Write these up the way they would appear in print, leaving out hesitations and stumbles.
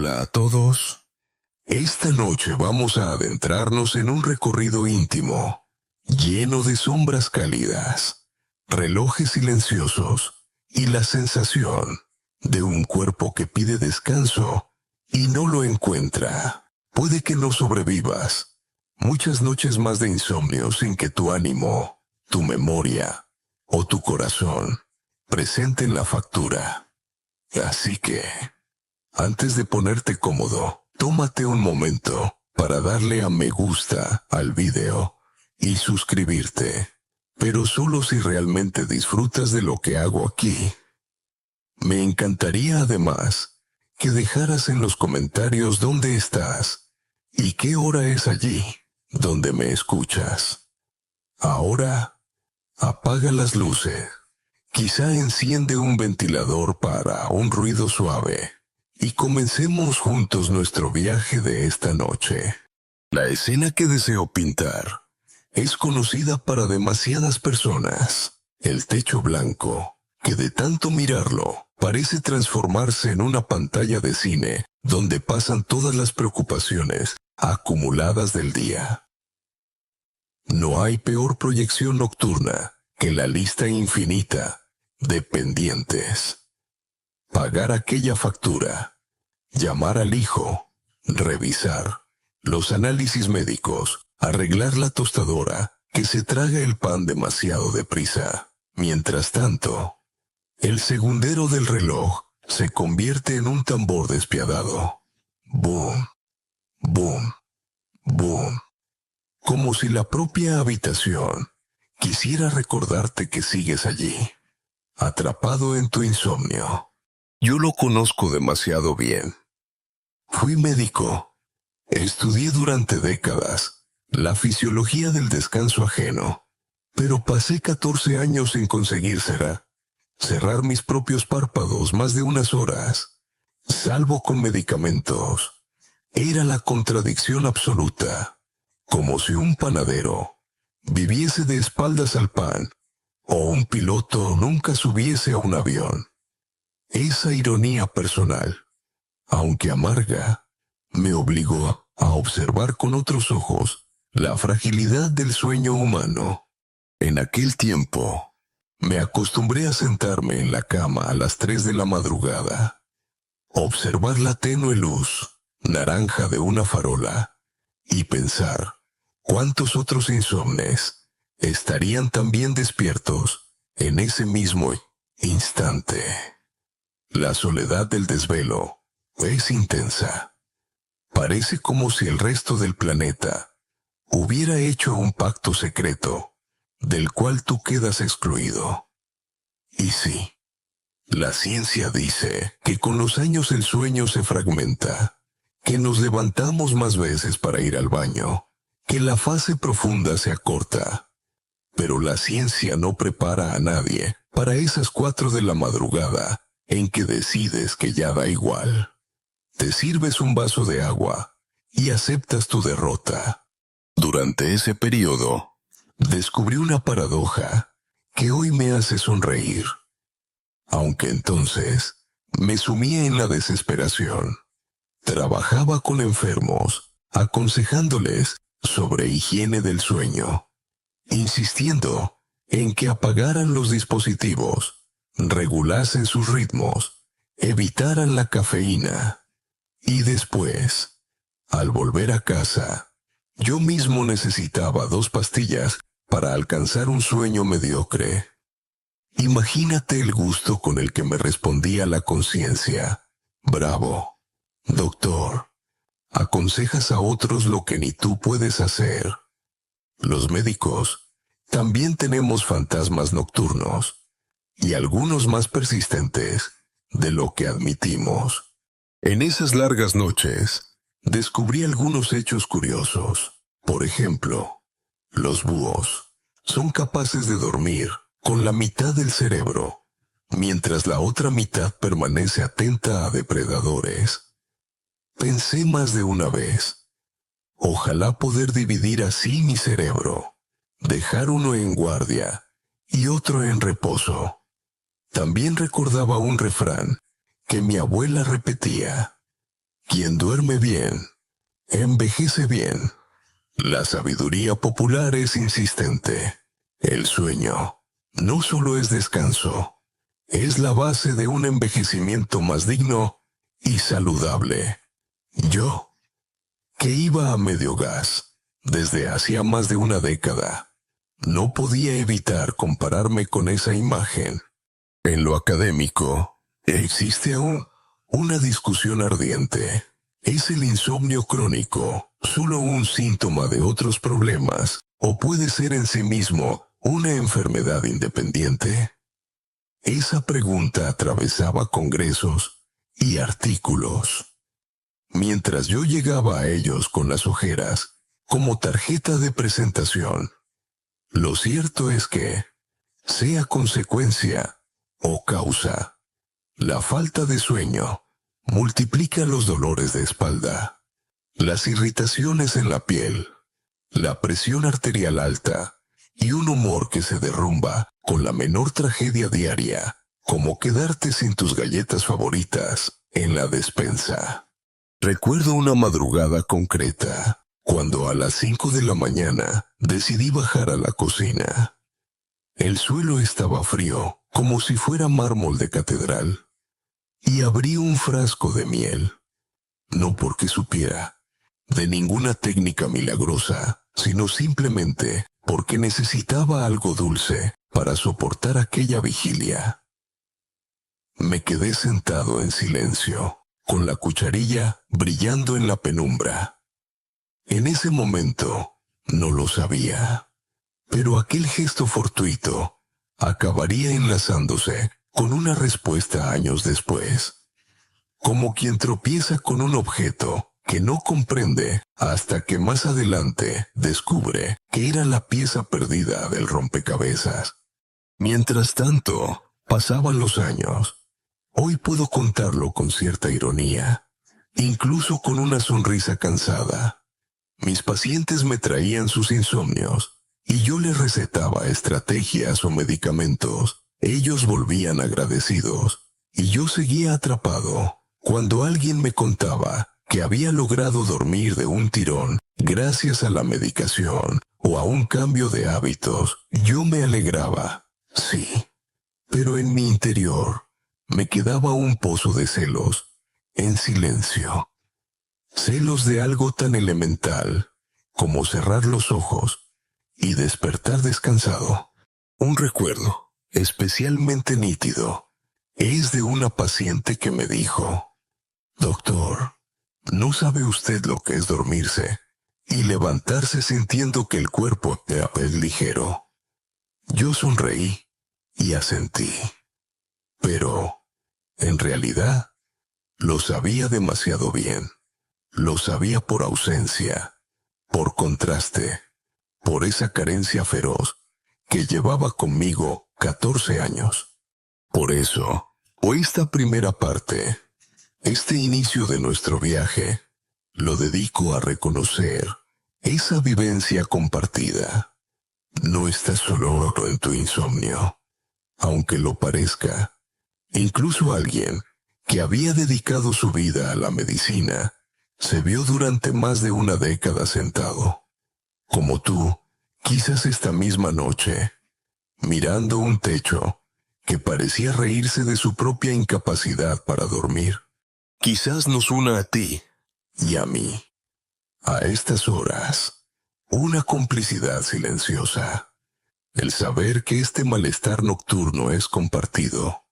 Hola a todos. Esta noche vamos a adentrarnos en un recorrido íntimo, lleno de sombras cálidas, relojes silenciosos y la sensación de un cuerpo que pide descanso y no lo encuentra. Puede que no sobrevivas muchas noches más de insomnio sin que tu ánimo, tu memoria o tu corazón presenten la factura. Así que, antes de ponerte cómodo, tómate un momento para darle a me gusta al video y suscribirte, pero solo si realmente disfrutas de lo que hago aquí. Me encantaría además que dejaras en los comentarios dónde estás y qué hora es allí donde me escuchas. Ahora, apaga las luces. Quizá enciende un ventilador para un ruido suave y comencemos juntos nuestro viaje de esta noche. La escena que deseo pintar es conocida para demasiadas personas. El techo blanco, que de tanto mirarlo, parece transformarse en una pantalla de cine donde pasan todas las preocupaciones acumuladas del día. No hay peor proyección nocturna que la lista infinita de pendientes. Pagar aquella factura, llamar al hijo, revisar los análisis médicos, arreglar la tostadora que se traga el pan demasiado deprisa. Mientras tanto, el segundero del reloj se convierte en un tambor despiadado. Boom, boom, boom. Como si la propia habitación quisiera recordarte que sigues allí, atrapado en tu insomnio. Yo lo conozco demasiado bien. Fui médico. Estudié durante décadas la fisiología del descanso ajeno, pero pasé 14 años sin conseguir cerrar mis propios párpados más de unas horas, salvo con medicamentos. Era la contradicción absoluta, como si un panadero viviese de espaldas al pan o un piloto nunca subiese a un avión. Esa ironía personal, aunque amarga, me obligó a observar con otros ojos la fragilidad del sueño humano. En aquel tiempo, me acostumbré a sentarme en la cama a las 3 de la madrugada, observar la tenue luz naranja de una farola y pensar cuántos otros insomnes estarían también despiertos en ese mismo instante. La soledad del desvelo es intensa. Parece como si el resto del planeta hubiera hecho un pacto secreto del cual tú quedas excluido. Y sí, la ciencia dice que con los años el sueño se fragmenta, que nos levantamos más veces para ir al baño, que la fase profunda se acorta. Pero la ciencia no prepara a nadie para esas 4 de la madrugada en que decides que ya da igual. Te sirves un vaso de agua y aceptas tu derrota. Durante ese periodo, descubrí una paradoja que hoy me hace sonreír. Aunque entonces me sumía en la desesperación. Trabajaba con enfermos, aconsejándoles sobre higiene del sueño, insistiendo en que apagaran los dispositivos, regulasen sus ritmos, evitaran la cafeína. Y después, al volver a casa, yo mismo necesitaba 2 pastillas para alcanzar un sueño mediocre. Imagínate el gusto con el que me respondía la conciencia. Bravo, doctor. Aconsejas a otros lo que ni tú puedes hacer. Los médicos también tenemos fantasmas nocturnos, y algunos más persistentes de lo que admitimos. En esas largas noches, descubrí algunos hechos curiosos. Por ejemplo, los búhos son capaces de dormir con la mitad del cerebro, mientras la otra mitad permanece atenta a depredadores. Pensé más de una vez, ojalá poder dividir así mi cerebro, dejar uno en guardia y otro en reposo. También recordaba un refrán que mi abuela repetía: Quien duerme bien, envejece bien. La sabiduría popular es insistente. El sueño no solo es descanso, es la base de un envejecimiento más digno y saludable. Yo, que iba a medio gas desde hacía más de una década, no podía evitar compararme con esa imagen. En lo académico, existe aún una discusión ardiente. ¿Es el insomnio crónico solo un síntoma de otros problemas o puede ser en sí mismo una enfermedad independiente? Esa pregunta atravesaba congresos y artículos. Mientras yo llegaba a ellos con las ojeras como tarjeta de presentación, lo cierto es que, sea consecuencia o causa, la falta de sueño multiplica los dolores de espalda, las irritaciones en la piel, la presión arterial alta y un humor que se derrumba con la menor tragedia diaria, como quedarte sin tus galletas favoritas en la despensa. Recuerdo una madrugada concreta, cuando a las 5 de la mañana decidí bajar a la cocina. El suelo estaba frío, como si fuera mármol de catedral, y abrí un frasco de miel, no porque supiera de ninguna técnica milagrosa, sino simplemente porque necesitaba algo dulce para soportar aquella vigilia. Me quedé sentado en silencio, con la cucharilla brillando en la penumbra. En ese momento no lo sabía, pero aquel gesto fortuito acabaría enlazándose con una respuesta años después, como quien tropieza con un objeto que no comprende hasta que más adelante descubre que era la pieza perdida del rompecabezas. Mientras tanto, pasaban los años. Hoy puedo contarlo con cierta ironía, incluso con una sonrisa cansada. Mis pacientes me traían sus insomnios y yo les recetaba estrategias o medicamentos. Ellos volvían agradecidos y yo seguía atrapado cuando alguien me contaba que había logrado dormir de un tirón gracias a la medicación o a un cambio de hábitos. Yo me alegraba, sí, pero en mi interior me quedaba un pozo de celos, en silencio. Celos de algo tan elemental como cerrar los ojos y despertar descansado. Un recuerdo especialmente nítido es de una paciente que me dijo: «Doctor, ¿no sabe usted lo que es dormirse y levantarse sintiendo que el cuerpo es ligero?» Yo sonreí y asentí, pero, en realidad, lo sabía demasiado bien. Lo sabía por ausencia, por contraste, por esa carencia feroz que llevaba conmigo 14 años. Por eso, hoy esta primera parte, este inicio de nuestro viaje, lo dedico a reconocer esa vivencia compartida. No estás solo en tu insomnio, aunque lo parezca. Incluso alguien que había dedicado su vida a la medicina se vio durante más de una década sentado, como tú, quizás esta misma noche, mirando un techo que parecía reírse de su propia incapacidad para dormir. Quizás nos una a ti y a mí, a estas horas, una complicidad silenciosa, el saber que este malestar nocturno es compartido,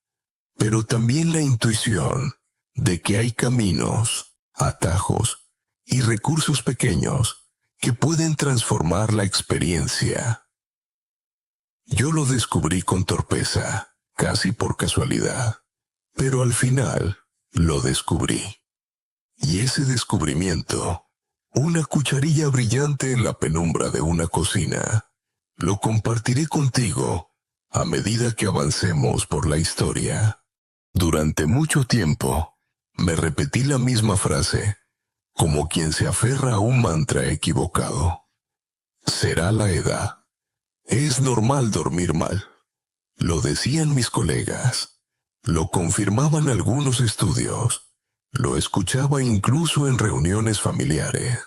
pero también la intuición de que hay caminos, atajos y recursos pequeños que pueden transformar la experiencia. Yo lo descubrí con torpeza, casi por casualidad, pero al final lo descubrí. Y ese descubrimiento, una cucharilla brillante en la penumbra de una cocina, lo compartiré contigo a medida que avancemos por la historia. Durante mucho tiempo, me repetí la misma frase, como quien se aferra a un mantra equivocado. Será la edad. Es normal dormir mal. Lo decían mis colegas. Lo confirmaban algunos estudios. Lo escuchaba incluso en reuniones familiares,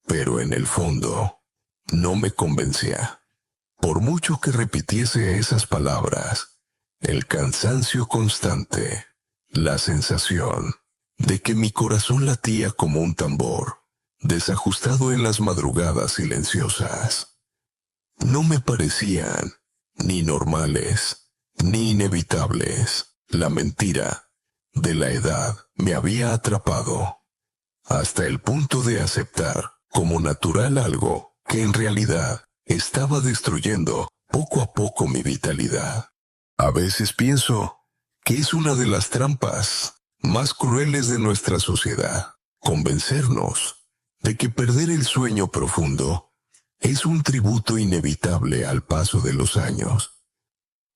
pero en el fondo no me convencía. Por mucho que repitiese esas palabras, el cansancio constante, la sensación de que mi corazón latía como un tambor, desajustado en las madrugadas silenciosas, no me parecían ni normales, ni inevitables. La mentira de la edad me había atrapado, hasta el punto de aceptar como natural algo que en realidad estaba destruyendo poco a poco mi vitalidad. A veces pienso que es una de las trampas más crueles de nuestra sociedad, convencernos de que perder el sueño profundo es un tributo inevitable al paso de los años.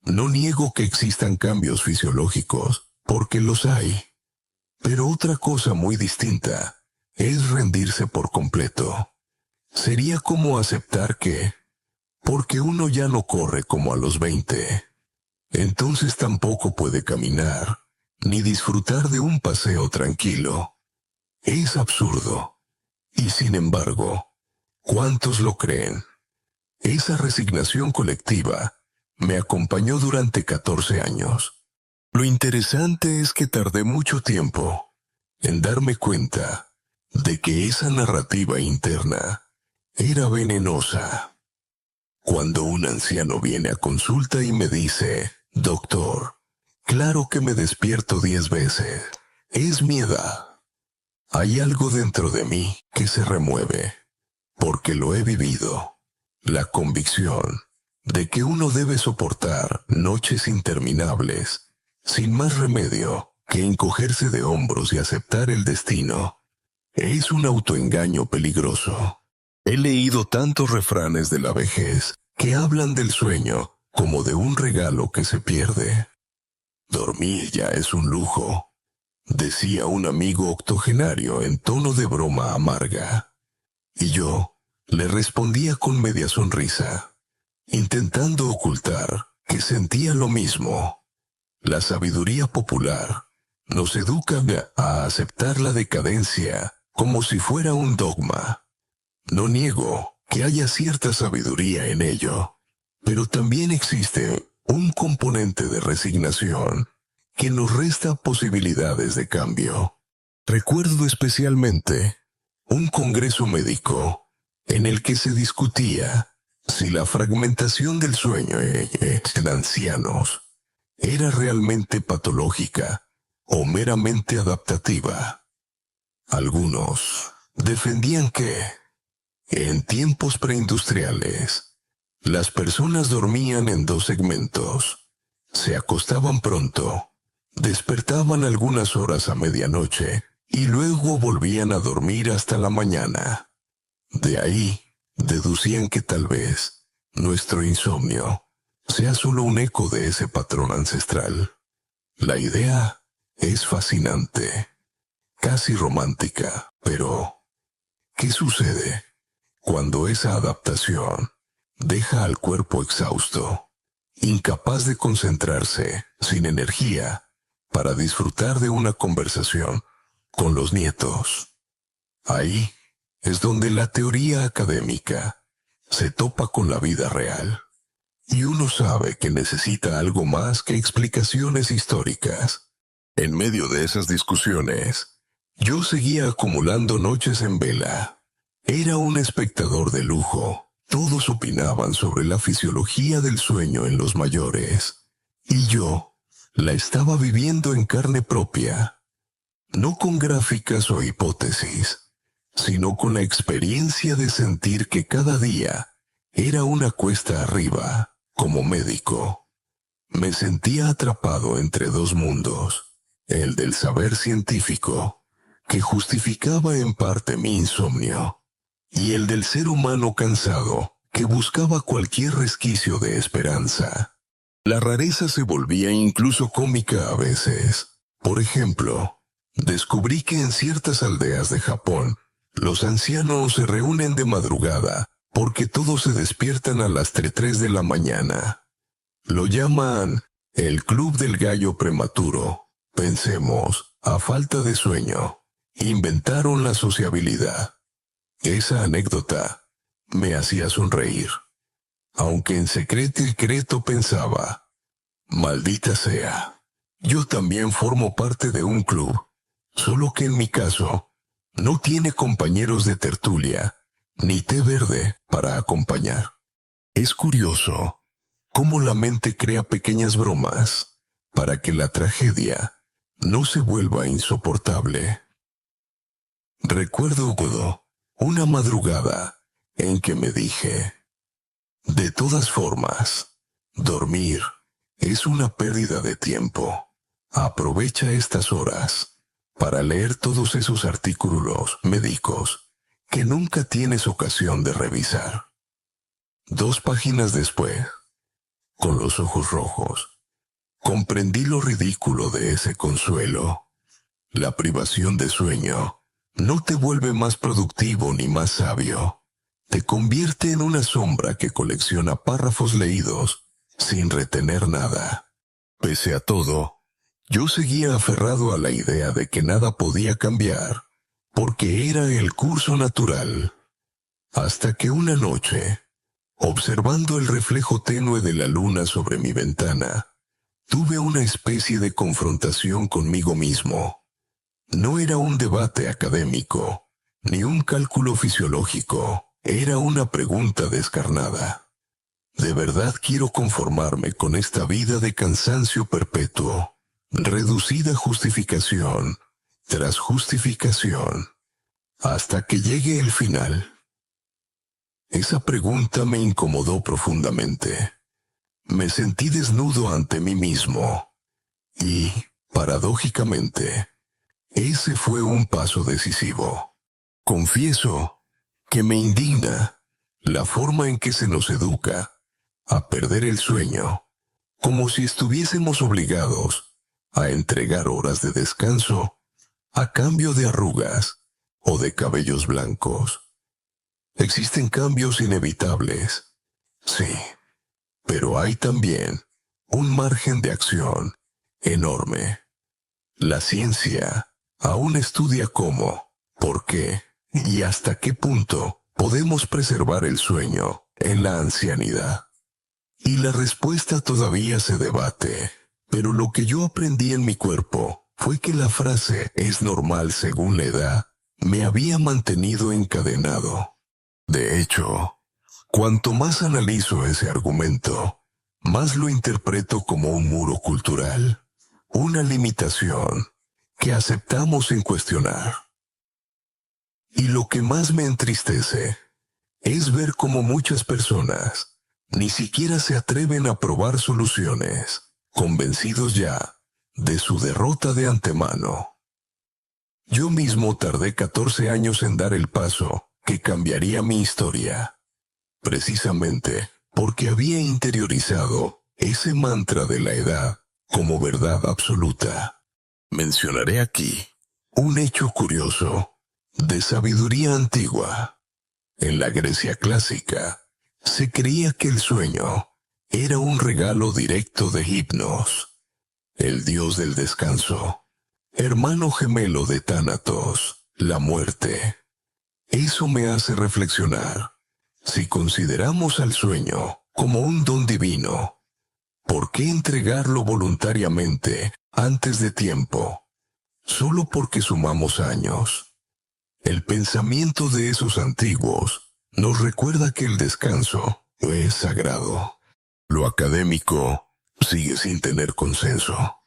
No niego que existan cambios fisiológicos, porque los hay, pero otra cosa muy distinta es rendirse por completo. Sería como aceptar que, porque uno ya no corre como a los 20, entonces tampoco puede caminar, ni disfrutar de un paseo tranquilo. Es absurdo. Y sin embargo, ¿cuántos lo creen? Esa resignación colectiva me acompañó durante 14 años. Lo interesante es que tardé mucho tiempo en darme cuenta de que esa narrativa interna era venenosa. Cuando un anciano viene a consulta y me dice: «Doctor, claro que me despierto 10 veces. Es mi edad». Hay algo dentro de mí que se remueve, porque lo he vivido. La convicción de que uno debe soportar noches interminables, sin más remedio que encogerse de hombros y aceptar el destino, es un autoengaño peligroso. He leído tantos refranes de la vejez que hablan del sueño como de un regalo que se pierde. Dormir ya es un lujo, decía un amigo octogenario en tono de broma amarga. Y yo le respondía con media sonrisa, intentando ocultar que sentía lo mismo. La sabiduría popular nos educa a aceptar la decadencia como si fuera un dogma. No niego que haya cierta sabiduría en ello, pero también existe un componente de resignación que nos resta posibilidades de cambio. Recuerdo especialmente un congreso médico en el que se discutía si la fragmentación del sueño en ancianos era realmente patológica o meramente adaptativa. Algunos defendían que, en tiempos preindustriales, las personas dormían en 2 segmentos. Se acostaban pronto, despertaban algunas horas a medianoche y luego volvían a dormir hasta la mañana. De ahí, deducían que tal vez nuestro insomnio sea solo un eco de ese patrón ancestral. La idea es fascinante, casi romántica, pero ¿qué sucede cuando esa adaptación deja al cuerpo exhausto, incapaz de concentrarse, sin energía, para disfrutar de una conversación con los nietos? Ahí es donde la teoría académica se topa con la vida real, y uno sabe que necesita algo más que explicaciones históricas. En medio de esas discusiones, yo seguía acumulando noches en vela. Era un espectador de lujo. Todos opinaban sobre la fisiología del sueño en los mayores, y yo la estaba viviendo en carne propia, no con gráficas o hipótesis, sino con la experiencia de sentir que cada día era una cuesta arriba. Como médico, me sentía atrapado entre 2 mundos, el del saber científico, que justificaba en parte mi insomnio, y el del ser humano cansado, que buscaba cualquier resquicio de esperanza. La rareza se volvía incluso cómica a veces. Por ejemplo, descubrí que en ciertas aldeas de Japón, los ancianos se reúnen de madrugada porque todos se despiertan a las 3 de la mañana. Lo llaman el Club del Gallo Prematuro. Pensemos, a falta de sueño, inventaron la sociabilidad. Esa anécdota me hacía sonreír, aunque en secreto pensaba, maldita sea, yo también formo parte de un club, solo que en mi caso, no tiene compañeros de tertulia, ni té verde para acompañar. Es curioso cómo la mente crea pequeñas bromas para que la tragedia no se vuelva insoportable. Recuerdo una madrugada en que me dije, de todas formas, dormir es una pérdida de tiempo. Aprovecha estas horas para leer todos esos artículos médicos que nunca tienes ocasión de revisar. 2 páginas después, con los ojos rojos, comprendí lo ridículo de ese consuelo. La privación de sueño no te vuelve más productivo ni más sabio. Te convierte en una sombra que colecciona párrafos leídos sin retener nada. Pese a todo, yo seguía aferrado a la idea de que nada podía cambiar, porque era el curso natural. Hasta que una noche, observando el reflejo tenue de la luna sobre mi ventana, tuve una especie de confrontación conmigo mismo. No era un debate académico, ni un cálculo fisiológico, era una pregunta descarnada. ¿De verdad quiero conformarme con esta vida de cansancio perpetuo, reducida justificación tras justificación, hasta que llegue el final? Esa pregunta me incomodó profundamente. Me sentí desnudo ante mí mismo. Y, paradójicamente, ese fue un paso decisivo. Confieso que me indigna la forma en que se nos educa a perder el sueño, como si estuviésemos obligados a entregar horas de descanso a cambio de arrugas o de cabellos blancos. Existen cambios inevitables, sí, pero hay también un margen de acción enorme. La ciencia aún estudia cómo, por qué y hasta qué punto podemos preservar el sueño en la ancianidad. Y la respuesta todavía se debate, pero lo que yo aprendí en mi cuerpo fue que la frase "es normal según la edad" me había mantenido encadenado. De hecho, cuanto más analizo ese argumento, más lo interpreto como un muro cultural, una limitación que aceptamos sin cuestionar. Y lo que más me entristece es ver cómo muchas personas ni siquiera se atreven a probar soluciones, convencidos ya de su derrota de antemano. Yo mismo tardé 14 años en dar el paso que cambiaría mi historia, precisamente porque había interiorizado ese mantra de la edad como verdad absoluta. Mencionaré aquí un hecho curioso de sabiduría antigua. En la Grecia clásica, se creía que el sueño era un regalo directo de Hipnos, el dios del descanso, hermano gemelo de Tánatos, la muerte. Eso me hace reflexionar. Si consideramos al sueño como un don divino, ¿por qué entregarlo voluntariamente antes de tiempo, solo porque sumamos años? El pensamiento de esos antiguos nos recuerda que el descanso es sagrado. Lo académico sigue sin tener consenso.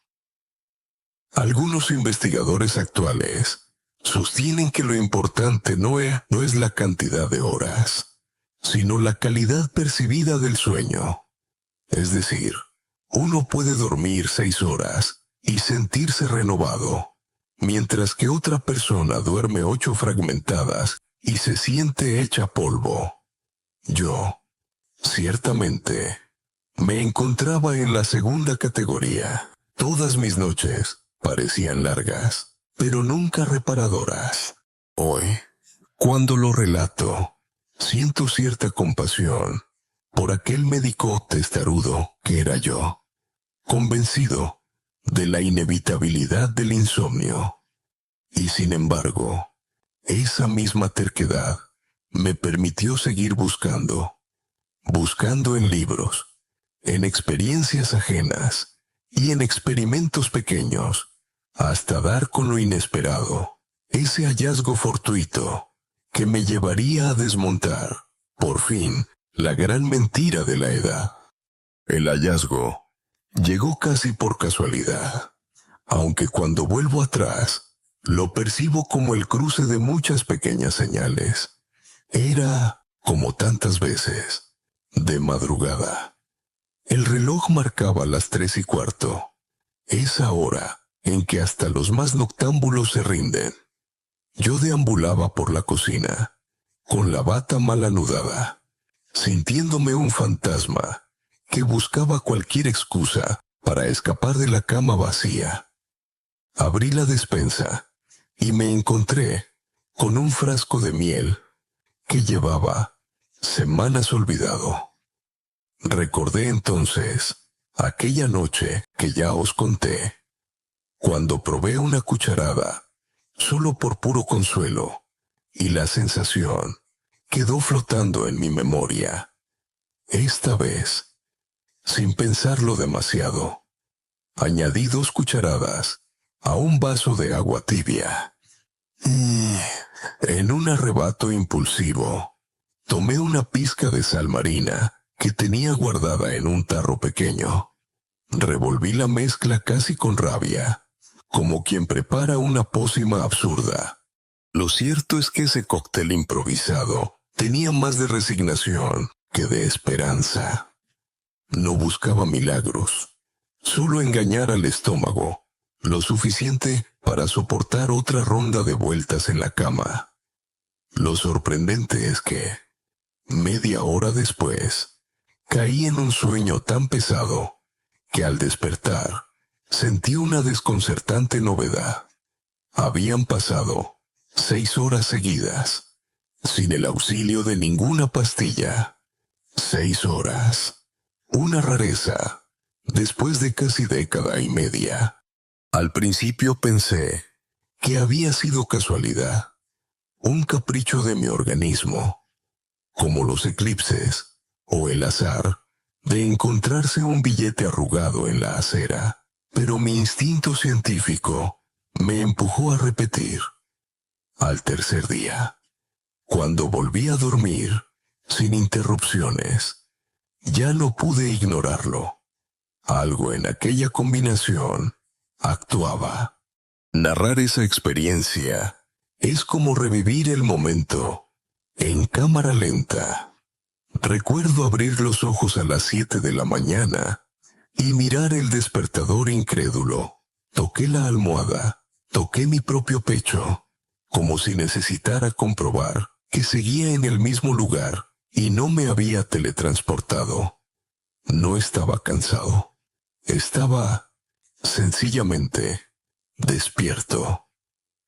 Algunos investigadores actuales sostienen que lo importante no es la cantidad de horas, sino la calidad percibida del sueño. Es decir, uno puede dormir 6 horas y sentirse renovado, mientras que otra persona duerme 8 fragmentadas y se siente hecha polvo. Yo, ciertamente, me encontraba en la segunda categoría. Todas mis noches parecían largas, pero nunca reparadoras. Hoy, cuando lo relato, siento cierta compasión por aquel médico testarudo que era yo, convencido de la inevitabilidad del insomnio. Y sin embargo, esa misma terquedad me permitió seguir buscando en libros, en experiencias ajenas y en experimentos pequeños, hasta dar con lo inesperado, ese hallazgo fortuito que me llevaría a desmontar, por fin, la gran mentira de la edad. El hallazgo llegó casi por casualidad, aunque cuando vuelvo atrás, lo percibo como el cruce de muchas pequeñas señales. Era, como tantas veces, de madrugada. El reloj marcaba las 3:15, esa hora en que hasta los más noctámbulos se rinden. Yo deambulaba por la cocina, con la bata mal anudada, sintiéndome un fantasma que buscaba cualquier excusa para escapar de la cama vacía. Abrí la despensa y me encontré con un frasco de miel que llevaba semanas olvidado. Recordé entonces aquella noche que ya os conté, cuando probé una cucharada, solo por puro consuelo, y la sensación quedó flotando en mi memoria. Esta vez, sin pensarlo demasiado, añadí 2 cucharadas a un vaso de agua tibia. En un arrebato impulsivo, tomé una pizca de sal marina que tenía guardada en un tarro pequeño. Revolví la mezcla casi con rabia, como quien prepara una pócima absurda. Lo cierto es que ese cóctel improvisado tenía más de resignación que de esperanza. No buscaba milagros, solo engañar al estómago, lo suficiente para soportar otra ronda de vueltas en la cama. Lo sorprendente es que, media hora después, caí en un sueño tan pesado que al despertar sentí una desconcertante novedad. Habían pasado 6 horas seguidas, sin el auxilio de ninguna pastilla. 6 horas. Una rareza, después de casi década y media. Al principio pensé que había sido casualidad, un capricho de mi organismo, como los eclipses o el azar de encontrarse un billete arrugado en la acera. Pero mi instinto científico me empujó a repetir. Al tercer día, cuando volví a dormir, sin interrupciones, ya no pude ignorarlo. Algo en aquella combinación actuaba. Narrar esa experiencia es como revivir el momento, en cámara lenta. Recuerdo abrir los ojos a las 7 de la mañana y mirar el despertador incrédulo. Toqué la almohada, toqué mi propio pecho, como si necesitara comprobar que seguía en el mismo lugar y no me había teletransportado. No estaba cansado. Estaba, sencillamente, despierto.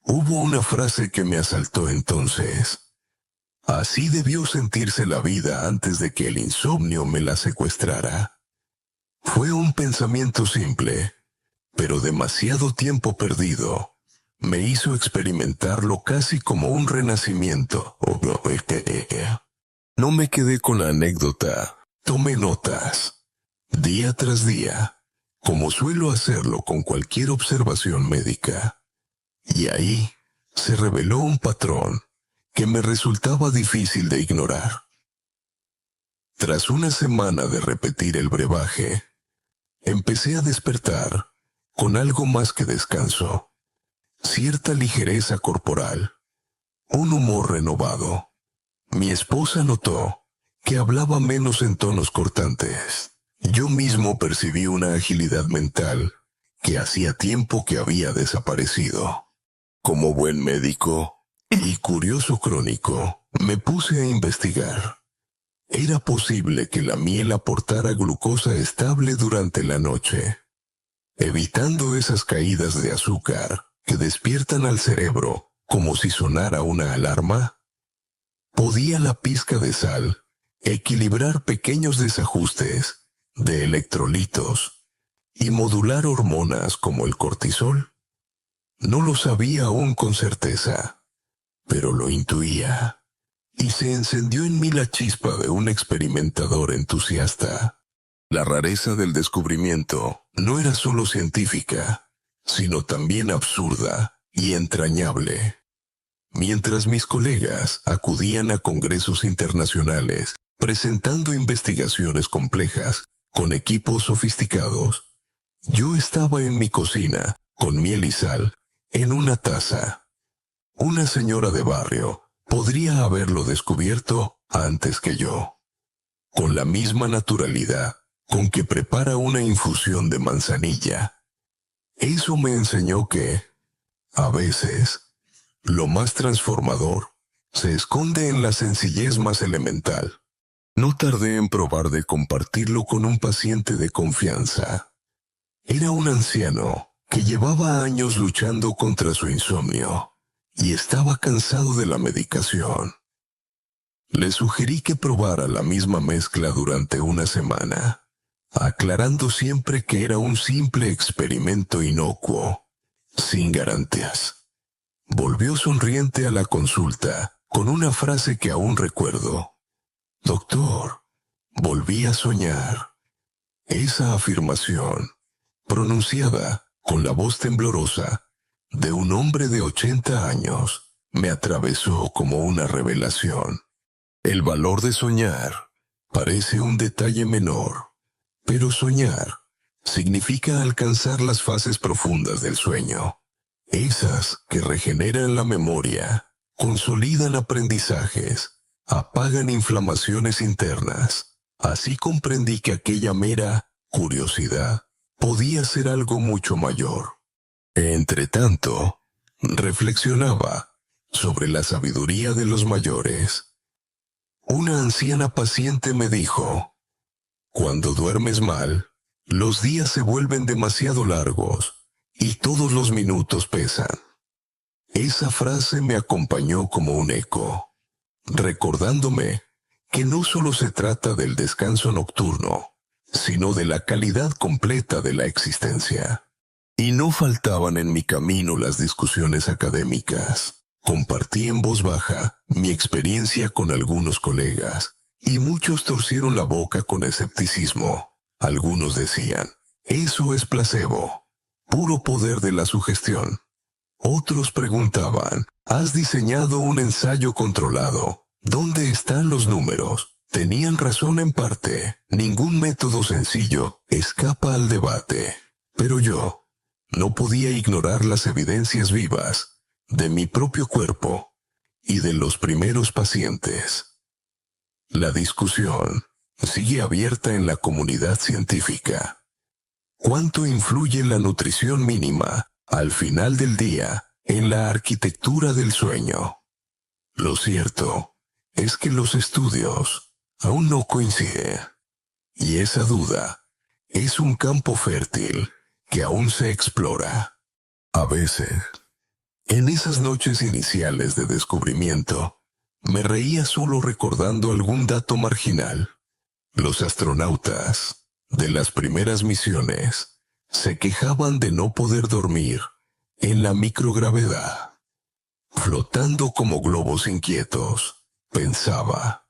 Hubo una frase que me asaltó entonces. Así debió sentirse la vida antes de que el insomnio me la secuestrara. Fue un pensamiento simple, pero demasiado tiempo perdido me hizo experimentarlo casi como un renacimiento. No me quedé con la anécdota. Tomé notas, día tras día, como suelo hacerlo con cualquier observación médica. Y ahí se reveló un patrón que me resultaba difícil de ignorar. Tras una semana de repetir el brebaje, empecé a despertar con algo más que descanso, cierta ligereza corporal, un humor renovado. Mi esposa notó que hablaba menos en tonos cortantes. Yo mismo percibí una agilidad mental que hacía tiempo que había desaparecido. Como buen médico y curioso crónico, me puse a investigar. Era posible que la miel aportara glucosa estable durante la noche, evitando esas caídas de azúcar que despiertan al cerebro como si sonara una alarma. ¿Podía la pizca de sal equilibrar pequeños desajustes de electrolitos y modular hormonas como el cortisol. No lo sabía aún con certeza, pero lo intuía, y se encendió en mí la chispa de un experimentador entusiasta. La rareza del descubrimiento no era solo científica, sino también absurda y entrañable. Mientras mis colegas acudían a congresos internacionales, presentando investigaciones complejas, con equipos sofisticados, yo estaba en mi cocina, con miel y sal, en una taza. Una señora de barrio podría haberlo descubierto antes que yo, con la misma naturalidad con que prepara una infusión de manzanilla. Eso me enseñó que, a veces, lo más transformador se esconde en la sencillez más elemental. No tardé en probar de compartirlo con un paciente de confianza. Era un anciano que llevaba años luchando contra su insomnio y estaba cansado de la medicación. Le sugerí que probara la misma mezcla durante una semana, aclarando siempre que era un simple experimento inocuo, sin garantías. Volvió sonriente a la consulta con una frase que aún recuerdo. «Doctor, volví a soñar». Esa afirmación, pronunciada con la voz temblorosa de un hombre de 80 años, me atravesó como una revelación. El valor de soñar parece un detalle menor, pero soñar significa alcanzar las fases profundas del sueño, esas que regeneran la memoria, consolidan aprendizajes, apagan inflamaciones internas. Así comprendí que aquella mera curiosidad podía ser algo mucho mayor. Entretanto, reflexionaba sobre la sabiduría de los mayores. Una anciana paciente me dijo: «Cuando duermes mal, los días se vuelven demasiado largos y todos los minutos pesan». Esa frase me acompañó como un eco, recordándome que no solo se trata del descanso nocturno, sino de la calidad completa de la existencia. Y no faltaban en mi camino las discusiones académicas. Compartí en voz baja mi experiencia con algunos colegas, y muchos torcieron la boca con escepticismo. Algunos decían: «Eso es placebo, puro poder de la sugestión». Otros preguntaban: «¿Has diseñado un ensayo controlado? ¿Dónde están los números?». Tenían razón en parte. Ningún método sencillo escapa al debate. Pero yo no podía ignorar las evidencias vivas de mi propio cuerpo y de los primeros pacientes. La discusión sigue abierta en la comunidad científica. ¿Cuánto influye la nutrición mínima al final del día en la arquitectura del sueño? Lo cierto es que los estudios aún no coinciden, y esa duda es un campo fértil que aún se explora. A veces, en esas noches iniciales de descubrimiento, me reía solo recordando algún dato marginal. Los astronautas de las primeras misiones se quejaban de no poder dormir en la microgravedad. Flotando como globos inquietos, pensaba.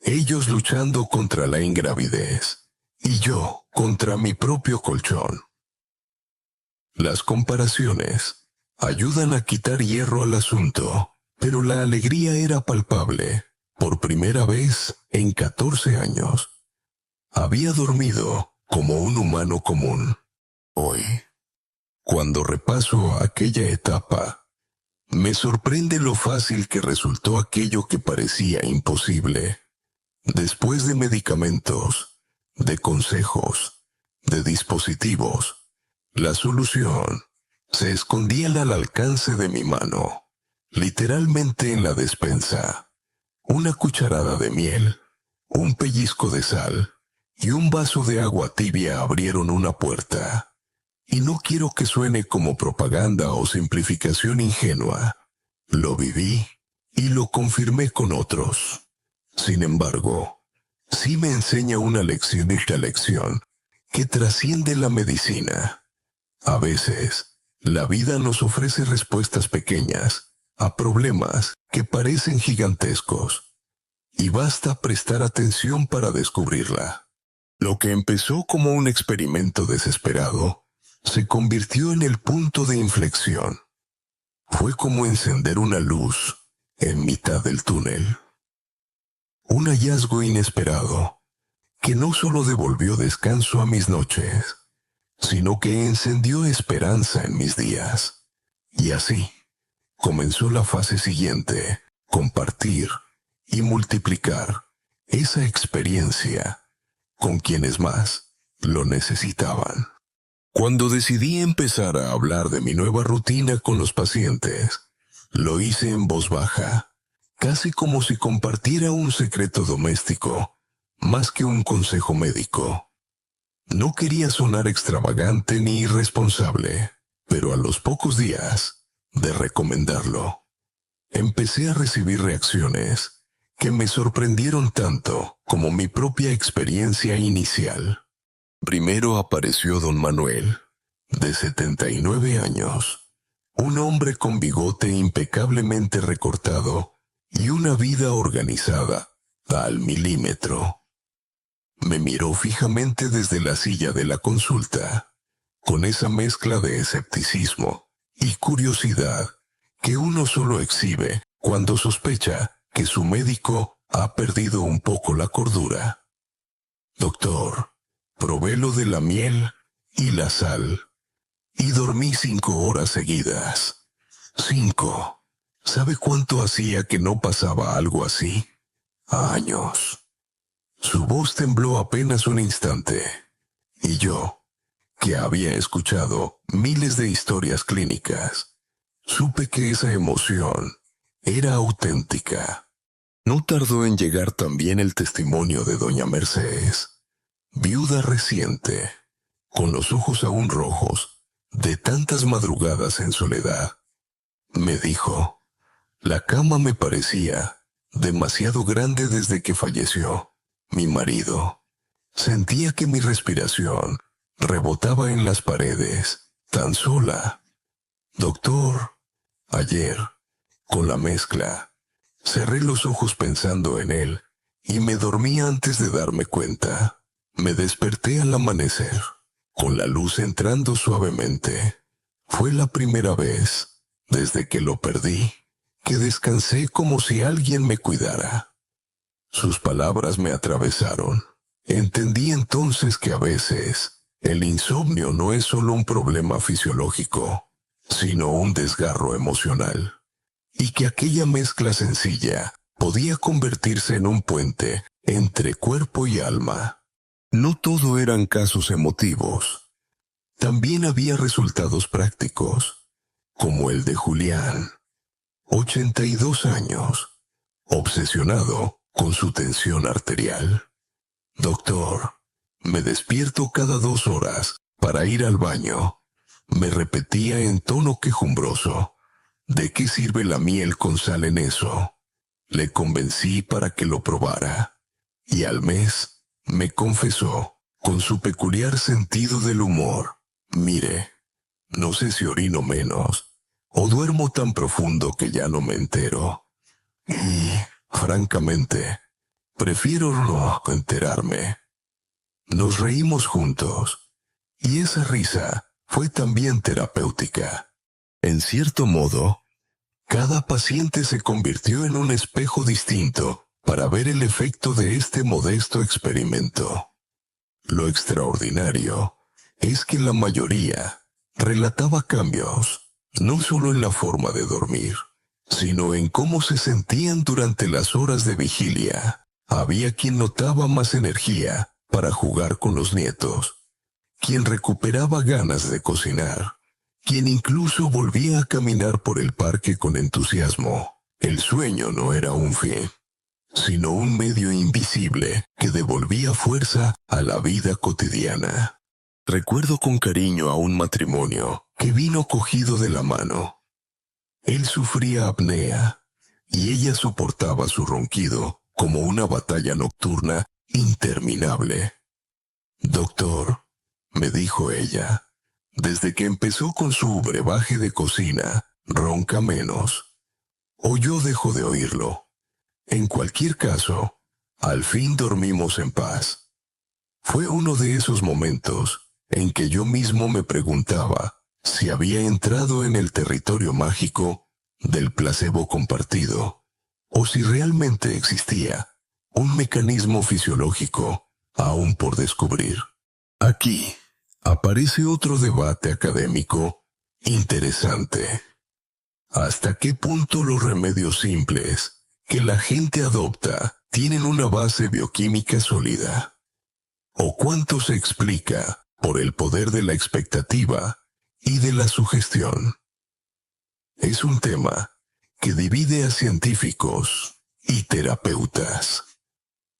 Ellos luchando contra la ingravidez y yo contra mi propio colchón. Las comparaciones ayudan a quitar hierro al asunto, pero la alegría era palpable. Por primera vez en 14 años, había dormido como un humano común. Hoy, cuando repaso aquella etapa, me sorprende lo fácil que resultó aquello que parecía imposible. Después de medicamentos, de consejos, de dispositivos, la solución se escondía al alcance de mi mano, literalmente en la despensa. Una cucharada de miel, un pellizco de sal y un vaso de agua tibia abrieron una puerta. Y no quiero que suene como propaganda o simplificación ingenua. Lo viví y lo confirmé con otros. Sin embargo, sí me enseña una lección, esta lección, que trasciende la medicina. A veces, la vida nos ofrece respuestas pequeñas a problemas que parecen gigantescos, y basta prestar atención para descubrirla. Lo que empezó como un experimento desesperado se convirtió en el punto de inflexión. Fue como encender una luz en mitad del túnel. Un hallazgo inesperado que no solo devolvió descanso a mis noches, sino que encendió esperanza en mis días. Y así comenzó la fase siguiente: compartir y multiplicar esa experiencia con quienes más lo necesitaban. Cuando decidí empezar a hablar de mi nueva rutina con los pacientes, lo hice en voz baja, casi como si compartiera un secreto doméstico, más que un consejo médico. No quería sonar extravagante ni irresponsable, pero a los pocos días de recomendarlo, empecé a recibir reacciones que me sorprendieron tanto como mi propia experiencia inicial. Primero apareció don Manuel, de 79 años, un hombre con bigote impecablemente recortado y una vida organizada al milímetro. Me miró fijamente desde la silla de la consulta, con esa mezcla de escepticismo y curiosidad que uno solo exhibe cuando sospecha que su médico ha perdido un poco la cordura. Doctor, probé lo de la miel y la sal, y dormí 5 horas seguidas. 5. ¿Sabe cuánto hacía que no pasaba algo así? Años. Su voz tembló apenas un instante, y yo, que había escuchado miles de historias clínicas, supe que esa emoción era auténtica. No tardó en llegar también el testimonio de doña Mercedes, viuda reciente, con los ojos aún rojos de tantas madrugadas en soledad. Me dijo: la cama me parecía demasiado grande desde que falleció mi marido. Sentía que mi respiración rebotaba en las paredes, tan sola. Doctor, ayer, con la mezcla, cerré los ojos pensando en él y me dormí antes de darme cuenta. Me desperté al amanecer, con la luz entrando suavemente. Fue la primera vez, desde que lo perdí, que descansé como si alguien me cuidara. Sus palabras me atravesaron. Entendí entonces que a veces el insomnio no es solo un problema fisiológico, sino un desgarro emocional, y que aquella mezcla sencilla podía convertirse en un puente entre cuerpo y alma. No todo eran casos emotivos. También había resultados prácticos, como el de Julián, 82 años, obsesionado con su tensión arterial. Doctor, me despierto cada 2 horas para ir al baño. Me repetía en tono quejumbroso: ¿de qué sirve la miel con sal en eso? Le convencí para que lo probara, y al mes me confesó, con su peculiar sentido del humor: mire, no sé si orino menos, o duermo tan profundo que ya no me entero. Y, francamente, prefiero no enterarme. Nos reímos juntos, y esa risa fue también terapéutica. En cierto modo, cada paciente se convirtió en un espejo distinto para ver el efecto de este modesto experimento. Lo extraordinario es que la mayoría relataba cambios, no solo en la forma de dormir, sino en cómo se sentían durante las horas de vigilia. Había quien notaba más energía para jugar con los nietos, quien recuperaba ganas de cocinar, quien incluso volvía a caminar por el parque con entusiasmo. El sueño no era un fin, sino un medio invisible que devolvía fuerza a la vida cotidiana. Recuerdo con cariño a un matrimonio que vino cogido de la mano. Él sufría apnea y ella soportaba su ronquido como una batalla nocturna interminable. Doctor, me dijo ella. Desde que empezó con su brebaje de cocina, ronca menos. O yo dejo de oírlo. En cualquier caso, al fin dormimos en paz. Fue uno de esos momentos en que yo mismo me preguntaba si había entrado en el territorio mágico del placebo compartido, o si realmente existía un mecanismo fisiológico aún por descubrir. Aquí aparece otro debate académico interesante. ¿Hasta qué punto los remedios simples que la gente adopta tienen una base bioquímica sólida? ¿O cuánto se explica por el poder de la expectativa y de la sugestión? Es un tema que divide a científicos y terapeutas.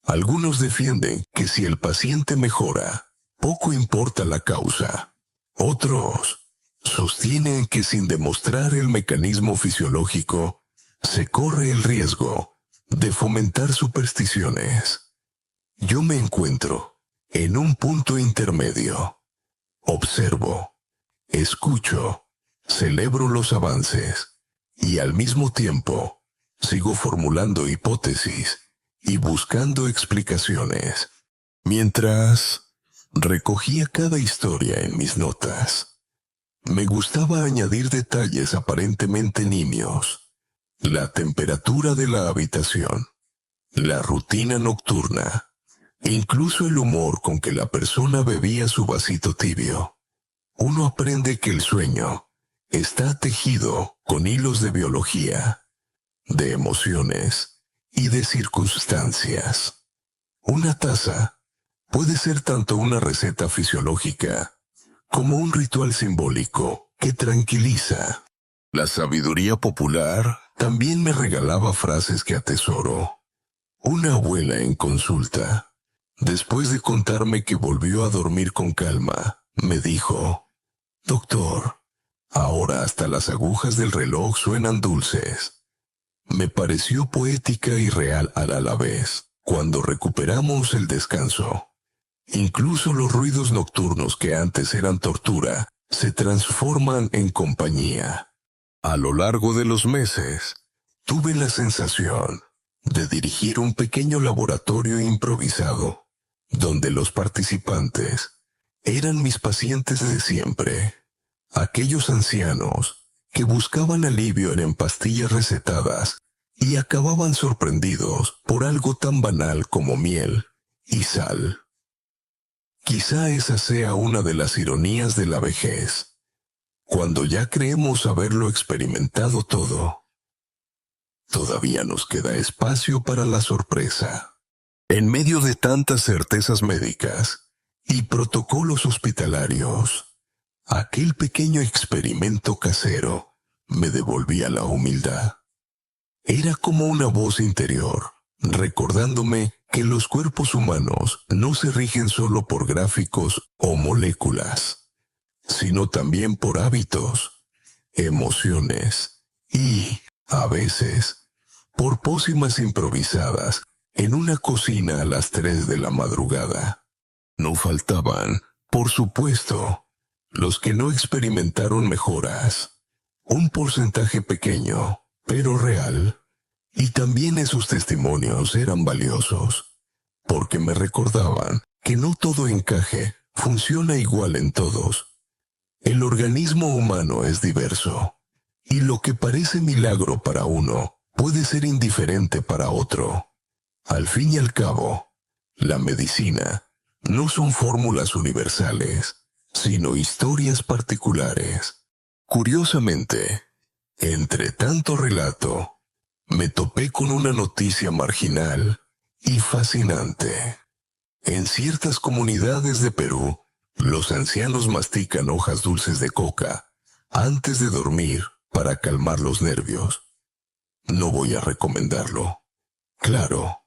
Algunos defienden que si el paciente mejora, poco importa la causa. Otros sostienen que sin demostrar el mecanismo fisiológico, se corre el riesgo de fomentar supersticiones. Yo me encuentro en un punto intermedio. Observo, escucho, celebro los avances y al mismo tiempo sigo formulando hipótesis y buscando explicaciones. Mientras recogía cada historia en mis notas, me gustaba añadir detalles aparentemente nimios. La temperatura de la habitación, la rutina nocturna, incluso el humor con que la persona bebía su vasito tibio. Uno aprende que el sueño está tejido con hilos de biología, de emociones y de circunstancias. Una taza puede ser tanto una receta fisiológica como un ritual simbólico que tranquiliza. La sabiduría popular también me regalaba frases que atesoro. Una abuela en consulta, después de contarme que volvió a dormir con calma, me dijo: «Doctor, ahora hasta las agujas del reloj suenan dulces». Me pareció poética y real a la vez. Cuando recuperamos el descanso, incluso los ruidos nocturnos que antes eran tortura se transforman en compañía. A lo largo de los meses, tuve la sensación de dirigir un pequeño laboratorio improvisado, donde los participantes eran mis pacientes de siempre, aquellos ancianos que buscaban alivio en pastillas recetadas y acababan sorprendidos por algo tan banal como miel y sal. Quizá esa sea una de las ironías de la vejez. Cuando ya creemos haberlo experimentado todo, todavía nos queda espacio para la sorpresa. En medio de tantas certezas médicas y protocolos hospitalarios, aquel pequeño experimento casero me devolvía la humildad. Era como una voz interior, recordándome que los cuerpos humanos no se rigen solo por gráficos o moléculas, sino también por hábitos, emociones y, a veces, por pócimas improvisadas en una cocina a las 3 de la madrugada. No faltaban, por supuesto, los que no experimentaron mejoras. Un porcentaje pequeño, pero real. Y también esos testimonios eran valiosos, porque me recordaban que no todo encaje funciona igual en todos. El organismo humano es diverso, y lo que parece milagro para uno puede ser indiferente para otro. Al fin y al cabo, la medicina no son fórmulas universales, sino historias particulares. Curiosamente, entre tanto relato, me topé con una noticia marginal y fascinante. En ciertas comunidades de Perú, los ancianos mastican hojas dulces de coca antes de dormir para calmar los nervios. No voy a recomendarlo, claro,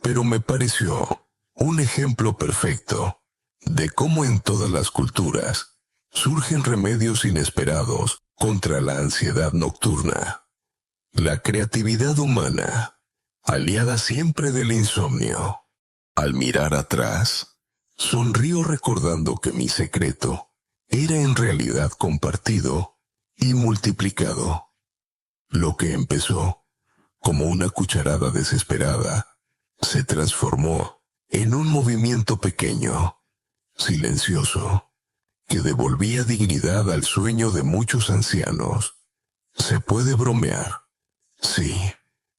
pero me pareció un ejemplo perfecto de cómo en todas las culturas surgen remedios inesperados contra la ansiedad nocturna. La creatividad humana, aliada siempre del insomnio. Al mirar atrás, Sonrío recordando que mi secreto era en realidad compartido y multiplicado. Lo que empezó como una cucharada desesperada se transformó en un movimiento pequeño, silencioso, que devolvía dignidad al sueño de muchos ancianos. Se puede bromear, sí,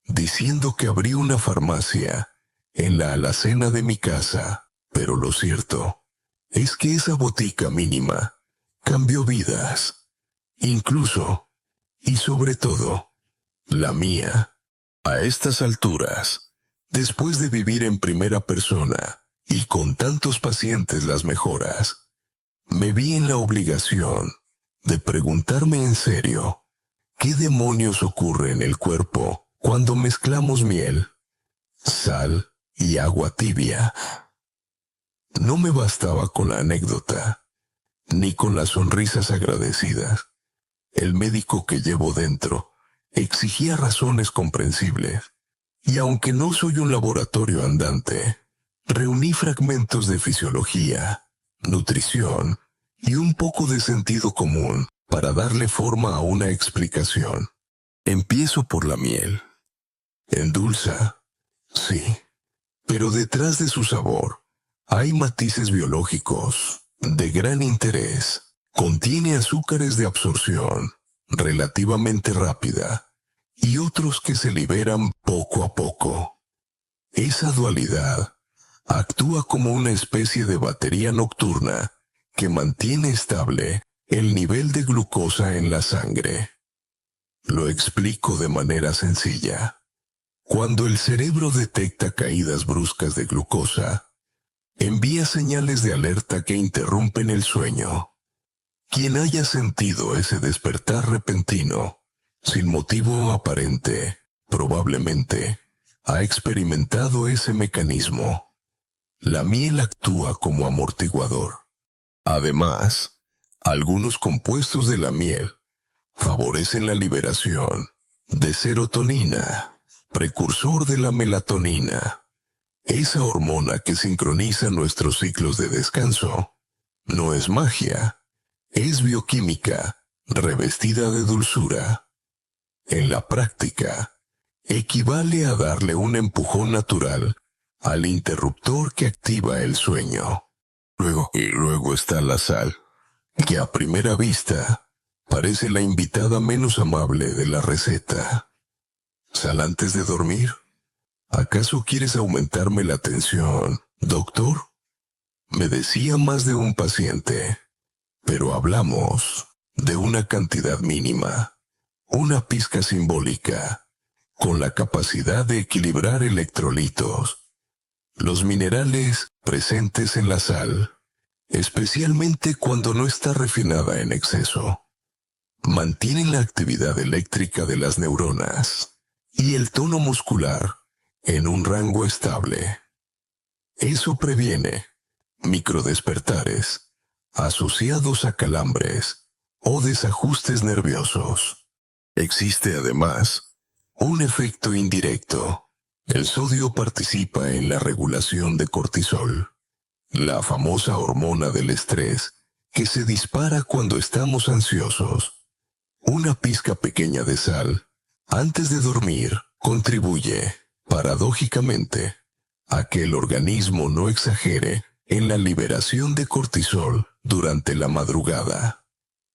diciendo que abrí una farmacia en la alacena de mi casa, pero lo cierto es que esa botica mínima cambió vidas, incluso, y sobre todo, la mía. A estas alturas, después de vivir en primera persona y con tantos pacientes las mejoras, me vi en la obligación de preguntarme en serio, ¿qué demonios ocurre en el cuerpo cuando mezclamos miel, sal y agua tibia? No me bastaba con la anécdota, ni con las sonrisas agradecidas. El médico que llevo dentro exigía razones comprensibles, y aunque no soy un laboratorio andante, reuní fragmentos de fisiología, nutrición y un poco de sentido común para darle forma a una explicación. Empiezo por la miel. Endulza, sí, pero detrás de su sabor hay matices biológicos de gran interés. Contiene azúcares de absorción relativamente rápida y otros que se liberan poco a poco. Esa dualidad actúa como una especie de batería nocturna que mantiene estable el nivel de glucosa en la sangre. Lo explico de manera sencilla. Cuando el cerebro detecta caídas bruscas de glucosa, envía señales de alerta que interrumpen el sueño. Quien haya sentido ese despertar repentino, sin motivo aparente, probablemente ha experimentado ese mecanismo. La miel actúa como amortiguador. Además, algunos compuestos de la miel favorecen la liberación de serotonina, precursor de la melatonina, esa hormona que sincroniza nuestros ciclos de descanso. No es magia, es bioquímica revestida de dulzura. En la práctica, equivale a darle un empujón natural al interruptor que activa el sueño. Luego está la sal, que a primera vista parece la invitada menos amable de la receta. ¿Sal antes de dormir? ¿Acaso quieres aumentarme la tensión, doctor? Me decía más de un paciente, pero hablamos de una cantidad mínima, una pizca simbólica, con la capacidad de equilibrar electrolitos. Los minerales presentes en la sal, especialmente cuando no está refinada en exceso, mantienen la actividad eléctrica de las neuronas y el tono muscular en un rango estable. Eso previene microdespertares asociados a calambres o desajustes nerviosos. Existe además un efecto indirecto. El sodio participa en la regulación de cortisol, la famosa hormona del estrés que se dispara cuando estamos ansiosos. Una pizca pequeña de sal antes de dormir contribuye, paradójicamente, a que el organismo no exagere en la liberación de cortisol durante la madrugada.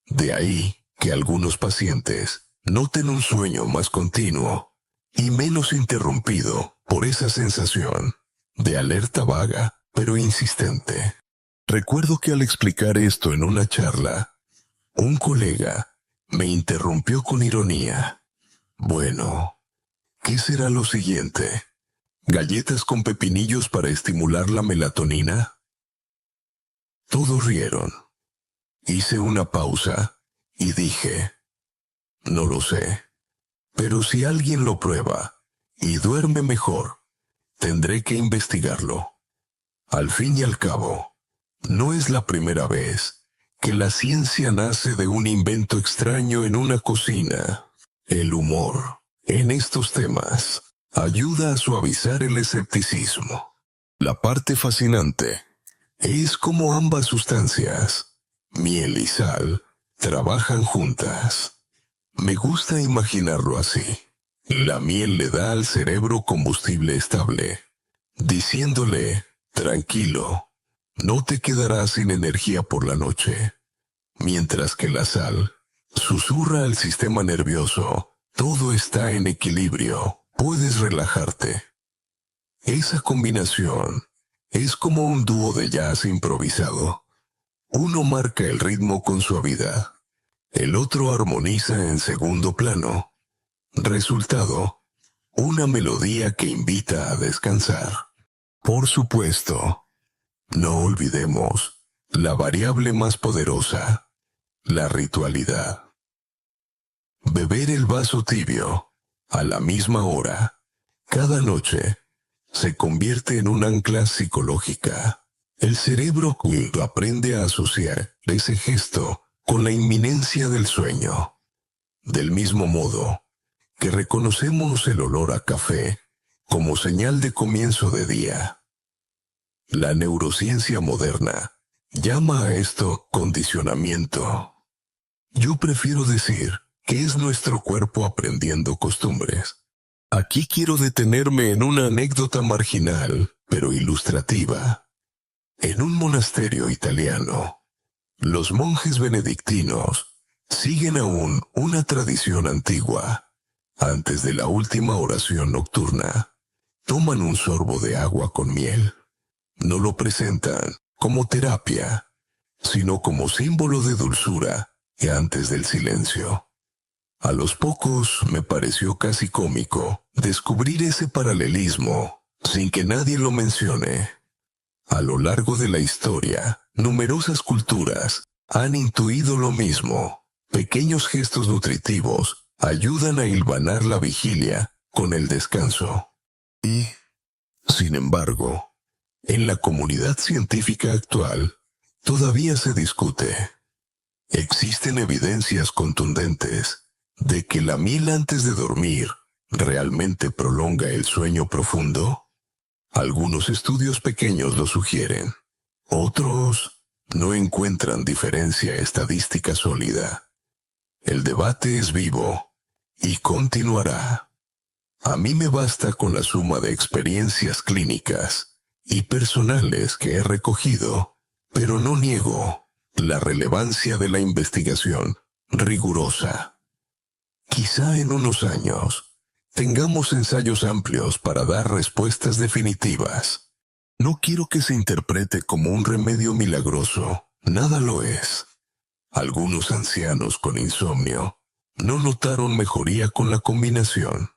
De ahí que algunos pacientes noten un sueño más continuo y menos interrumpido por esa sensación de alerta vaga pero insistente. Recuerdo que al explicar esto en una charla, un colega me interrumpió con ironía. Bueno, ¿qué será lo siguiente? ¿Galletas con pepinillos para estimular la melatonina? Todos rieron. Hice una pausa y dije, no lo sé, pero si alguien lo prueba y duerme mejor, tendré que investigarlo. Al fin y al cabo, no es la primera vez que la ciencia nace de un invento extraño en una cocina. El humor, en estos temas, ayuda a suavizar el escepticismo. La parte fascinante Es como ambas sustancias, miel y sal, trabajan juntas. Me gusta imaginarlo así. La miel le da al cerebro combustible estable, diciéndole, tranquilo, no te quedarás sin energía por la noche. Mientras que la sal susurra al sistema nervioso, todo está en equilibrio, puedes relajarte. Esa combinación es como un dúo de jazz improvisado. Uno marca el ritmo con suavidad, el otro armoniza en segundo plano. Resultado, una melodía que invita a descansar. Por supuesto, no olvidemos la variable más poderosa, la ritualidad. Beber el vaso tibio, a la misma hora, cada noche, se convierte en un ancla psicológica. El cerebro aprende a asociar ese gesto con la inminencia del sueño. Del mismo modo que reconocemos el olor a café como señal de comienzo de día. La neurociencia moderna llama a esto condicionamiento. Yo prefiero decir que es nuestro cuerpo aprendiendo costumbres. Aquí quiero detenerme en una anécdota marginal, pero ilustrativa. En un monasterio italiano, los monjes benedictinos siguen aún una tradición antigua. Antes de la última oración nocturna, toman un sorbo de agua con miel. No lo presentan como terapia, sino como símbolo de dulzura y antes del silencio. A los pocos me pareció casi cómico descubrir ese paralelismo sin que nadie lo mencione. A lo largo de la historia, numerosas culturas han intuido lo mismo. Pequeños gestos nutritivos ayudan a hilvanar la vigilia con el descanso. Y, sin embargo, en la comunidad científica actual, todavía se discute. Existen evidencias contundentes de que la miel antes de dormir realmente prolonga el sueño profundo. Algunos estudios pequeños lo sugieren. Otros no encuentran diferencia estadística sólida. El debate es vivo y continuará. A mí me basta con la suma de experiencias clínicas y personales que he recogido, pero no niego la relevancia de la investigación rigurosa. Quizá en unos años tengamos ensayos amplios para dar respuestas definitivas. No quiero que se interprete como un remedio milagroso, nada lo es. Algunos ancianos con insomnio no notaron mejoría con la combinación.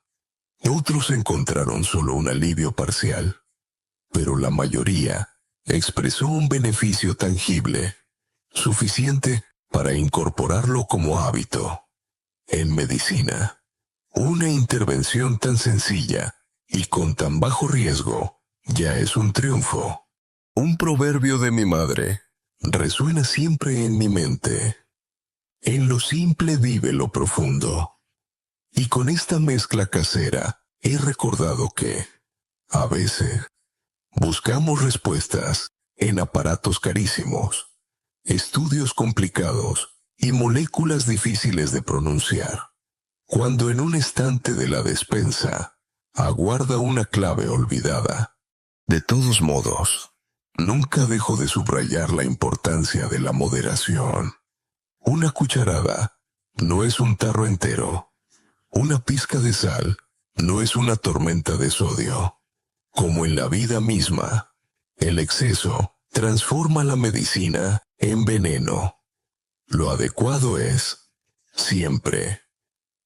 Otros encontraron solo un alivio parcial, pero la mayoría expresó un beneficio tangible, suficiente para incorporarlo como hábito. En medicina, una intervención tan sencilla y con tan bajo riesgo ya es un triunfo. Un proverbio de mi madre resuena siempre en mi mente. En lo simple vive lo profundo. Y con esta mezcla casera he recordado que, a veces, buscamos respuestas en aparatos carísimos, estudios complicados y moléculas difíciles de pronunciar, cuando en un estante de la despensa aguarda una clave olvidada. De todos modos, nunca dejo de subrayar la importancia de la moderación. Una cucharada no es un tarro entero. Una pizca de sal no es una tormenta de sodio. Como en la vida misma, el exceso transforma la medicina en veneno. Lo adecuado es, siempre,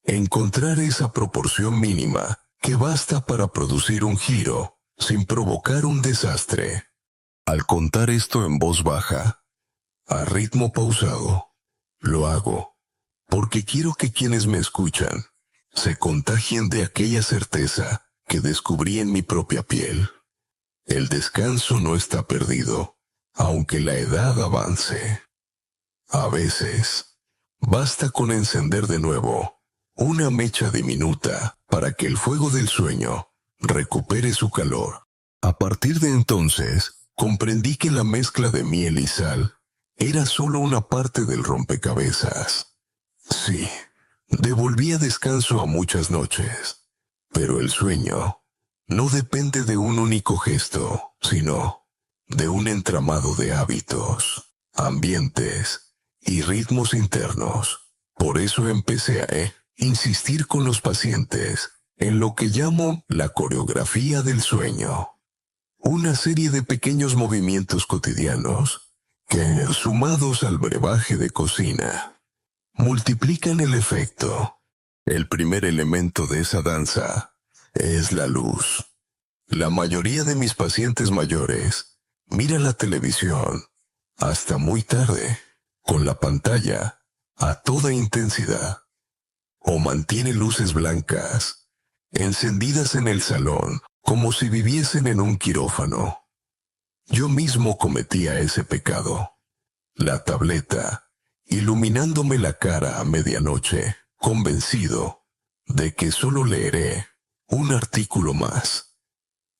encontrar esa proporción mínima que basta para producir un giro sin provocar un desastre. Al contar esto en voz baja, a ritmo pausado, lo hago porque quiero que quienes me escuchan se contagien de aquella certeza que descubrí en mi propia piel. El descanso no está perdido, aunque la edad avance. A veces, basta con encender de nuevo una mecha diminuta para que el fuego del sueño recupere su calor. A partir de entonces, comprendí que la mezcla de miel y sal era solo una parte del rompecabezas. Sí, devolvía descanso a muchas noches, pero el sueño no depende de un único gesto, sino de un entramado de hábitos, ambientes y ritmos internos. Por eso empecé a insistir con los pacientes en lo que llamo la coreografía del sueño. Una serie de pequeños movimientos cotidianos que, sumados al brebaje de cocina, multiplican el efecto. El primer elemento de esa danza es la luz. La mayoría de mis pacientes mayores mira la televisión hasta muy tarde, con la pantalla a toda intensidad, o mantiene luces blancas encendidas en el salón como si viviesen en un quirófano. Yo mismo cometía ese pecado. La tableta iluminándome la cara a medianoche, convencido de que solo leeré un artículo más.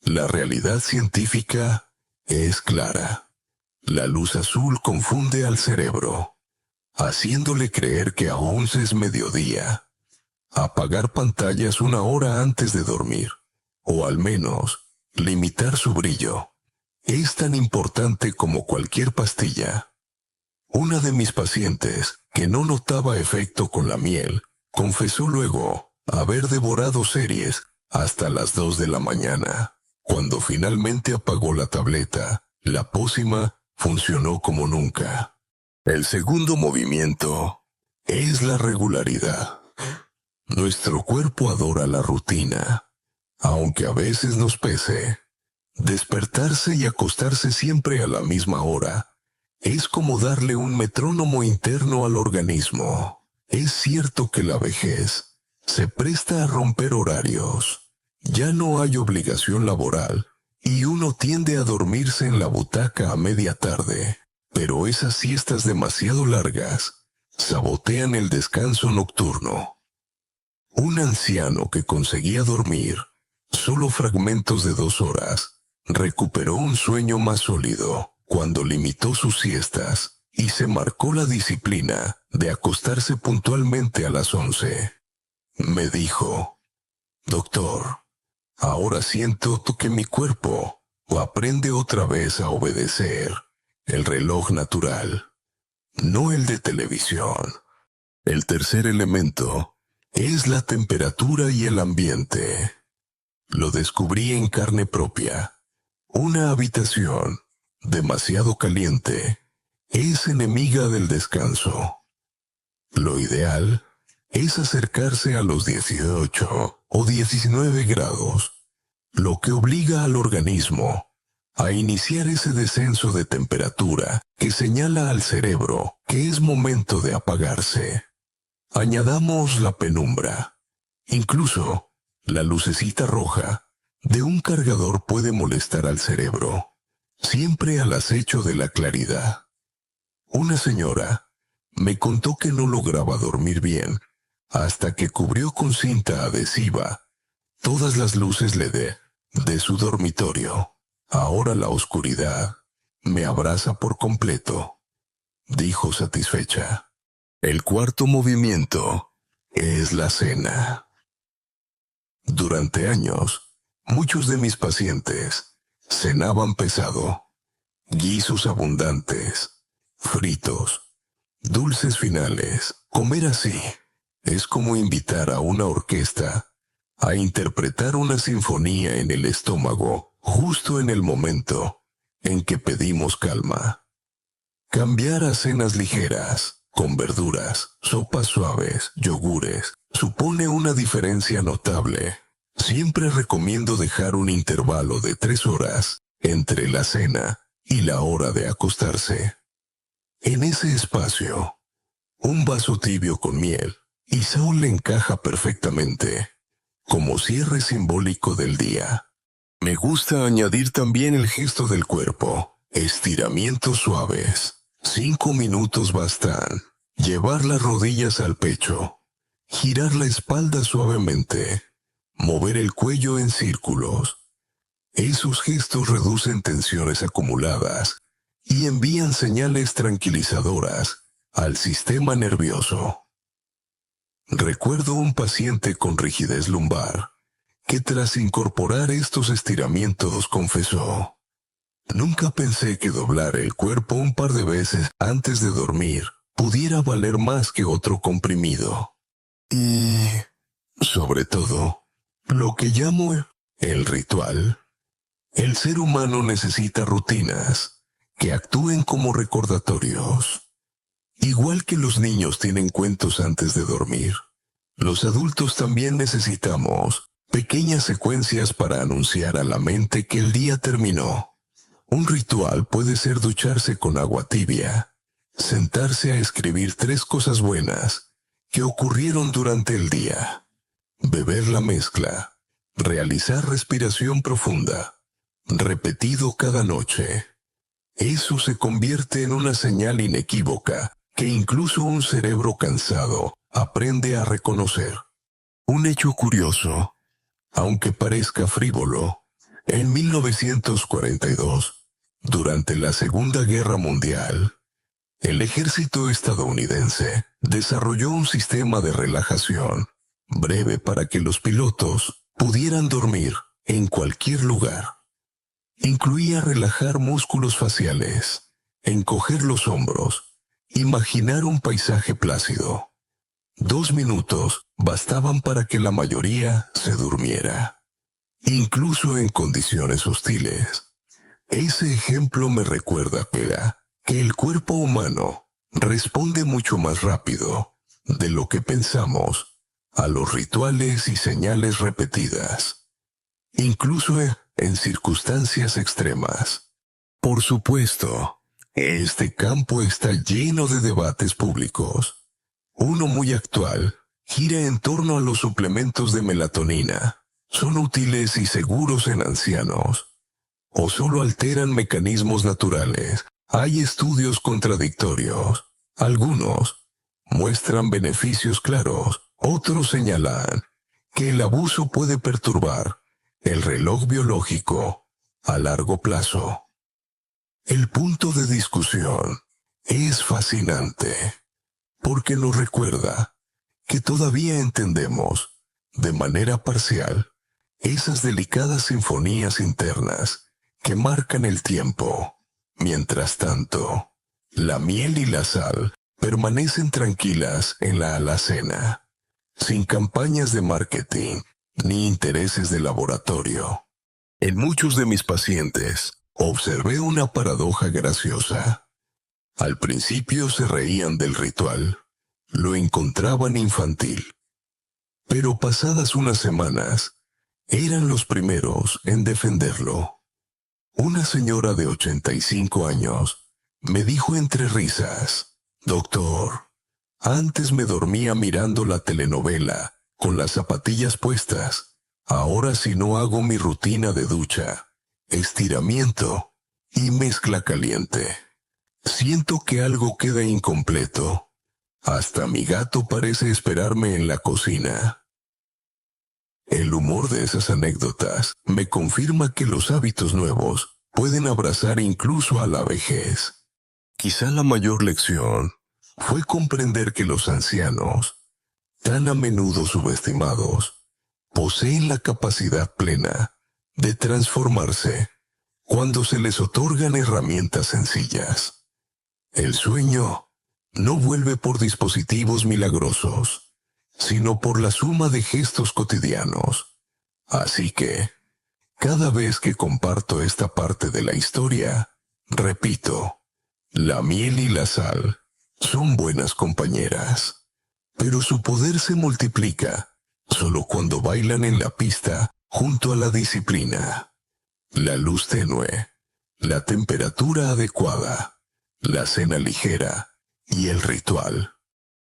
La realidad científica es clara. La luz azul confunde al cerebro, haciéndole creer que aún es mediodía. Apagar pantallas una hora antes de dormir, o al menos limitar su brillo, es tan importante como cualquier pastilla. Una de mis pacientes, que no notaba efecto con la miel, confesó luego haber devorado series hasta las 2 de la mañana. Cuando finalmente apagó la tableta, la pócima funcionó como nunca. El segundo movimiento es la regularidad. Nuestro cuerpo adora la rutina, aunque a veces nos pese. Despertarse y acostarse siempre a la misma hora es como darle un metrónomo interno al organismo. Es cierto que la vejez se presta a romper horarios. Ya no hay obligación laboral y uno tiende a dormirse en la butaca a media tarde, pero esas siestas demasiado largas sabotean el descanso nocturno. Un anciano que conseguía dormir solo fragmentos de 2 horas recuperó un sueño más sólido cuando limitó sus siestas y se marcó la disciplina de acostarse puntualmente a las 11. Me dijo: «Doctor, ahora siento que mi cuerpo aprende otra vez a obedecer el reloj natural, no el de televisión». El tercer elemento es la temperatura y el ambiente. Lo descubrí en carne propia. Una habitación demasiado caliente es enemiga del descanso. Lo ideal es acercarse a los 18 o 19 grados, lo que obliga al organismo a iniciar ese descenso de temperatura que señala al cerebro que es momento de apagarse. Añadamos la penumbra. Incluso la lucecita roja de un cargador puede molestar al cerebro, siempre al acecho de la claridad. Una señora me contó que no lograba dormir bien hasta que cubrió con cinta adhesiva todas las luces LED de su dormitorio. Ahora la oscuridad me abraza por completo, dijo satisfecha. El cuarto movimiento es la cena. Durante años, muchos de mis pacientes cenaban pesado, guisos abundantes, fritos, dulces finales. Comer así es como invitar a una orquesta a interpretar una sinfonía en el estómago justo en el momento en que pedimos calma. Cambiar a cenas ligeras, con verduras, sopas suaves, yogures, supone una diferencia notable. Siempre recomiendo dejar un intervalo de 3 horas entre la cena y la hora de acostarse. En ese espacio, un vaso tibio con miel y sal le encaja perfectamente, como cierre simbólico del día. Me gusta añadir también el gesto del cuerpo, estiramientos suaves. 5 minutos bastan. Llevar las rodillas al pecho, girar la espalda suavemente, mover el cuello en círculos. Esos gestos reducen tensiones acumuladas y envían señales tranquilizadoras al sistema nervioso. Recuerdo un paciente con rigidez lumbar que tras incorporar estos estiramientos confesó: nunca pensé que doblar el cuerpo un par de veces antes de dormir pudiera valer más que otro comprimido. Y, sobre todo, lo que llamo el ritual. El ser humano necesita rutinas que actúen como recordatorios. Igual que los niños tienen cuentos antes de dormir, los adultos también necesitamos pequeñas secuencias para anunciar a la mente que el día terminó. Un ritual puede ser ducharse con agua tibia, sentarse a escribir 3 cosas buenas que ocurrieron durante el día, beber la mezcla, realizar respiración profunda, repetido cada noche. Eso se convierte en una señal inequívoca que incluso un cerebro cansado aprende a reconocer. Un hecho curioso, aunque parezca frívolo, en 1942, durante la Segunda Guerra Mundial, el ejército estadounidense desarrolló un sistema de relajación breve para que los pilotos pudieran dormir en cualquier lugar. Incluía relajar músculos faciales, encoger los hombros, imaginar un paisaje plácido. 2 minutos bastaban para que la mayoría se durmiera, incluso en condiciones hostiles. Ese ejemplo me recuerda, que el cuerpo humano responde mucho más rápido de lo que pensamos a los rituales y señales repetidas, incluso en circunstancias extremas. Por supuesto, este campo está lleno de debates públicos. Uno muy actual gira en torno a los suplementos de melatonina. ¿Son útiles y seguros en ancianos? ¿O solo alteran mecanismos naturales? Hay estudios contradictorios. Algunos muestran beneficios claros, otros señalan que el abuso puede perturbar el reloj biológico a largo plazo. El punto de discusión es fascinante porque nos recuerda que todavía entendemos de manera parcial esas delicadas sinfonías internas que marcan el tiempo. Mientras tanto, la miel y la sal permanecen tranquilas en la alacena, sin campañas de marketing ni intereses de laboratorio. En muchos de mis pacientes observé una paradoja graciosa. Al principio se reían del ritual, lo encontraban infantil, pero pasadas unas semanas eran los primeros en defenderlo. Una señora de 85 años me dijo entre risas: «Doctor, antes me dormía mirando la telenovela con las zapatillas puestas. Ahora, si no hago mi rutina de ducha, estiramiento y mezcla caliente, siento que algo queda incompleto. Hasta mi gato parece esperarme en la cocina». El humor de esas anécdotas me confirma que los hábitos nuevos pueden abrazar incluso a la vejez. Quizá la mayor lección fue comprender que los ancianos, tan a menudo subestimados, poseen la capacidad plena de transformarse cuando se les otorgan herramientas sencillas. El sueño no vuelve por dispositivos milagrosos, sino por la suma de gestos cotidianos. Así que, cada vez que comparto esta parte de la historia, repito: la miel y la sal son buenas compañeras, pero su poder se multiplica solo cuando bailan en la pista junto a la disciplina. La luz tenue, la temperatura adecuada, la cena ligera y el ritual.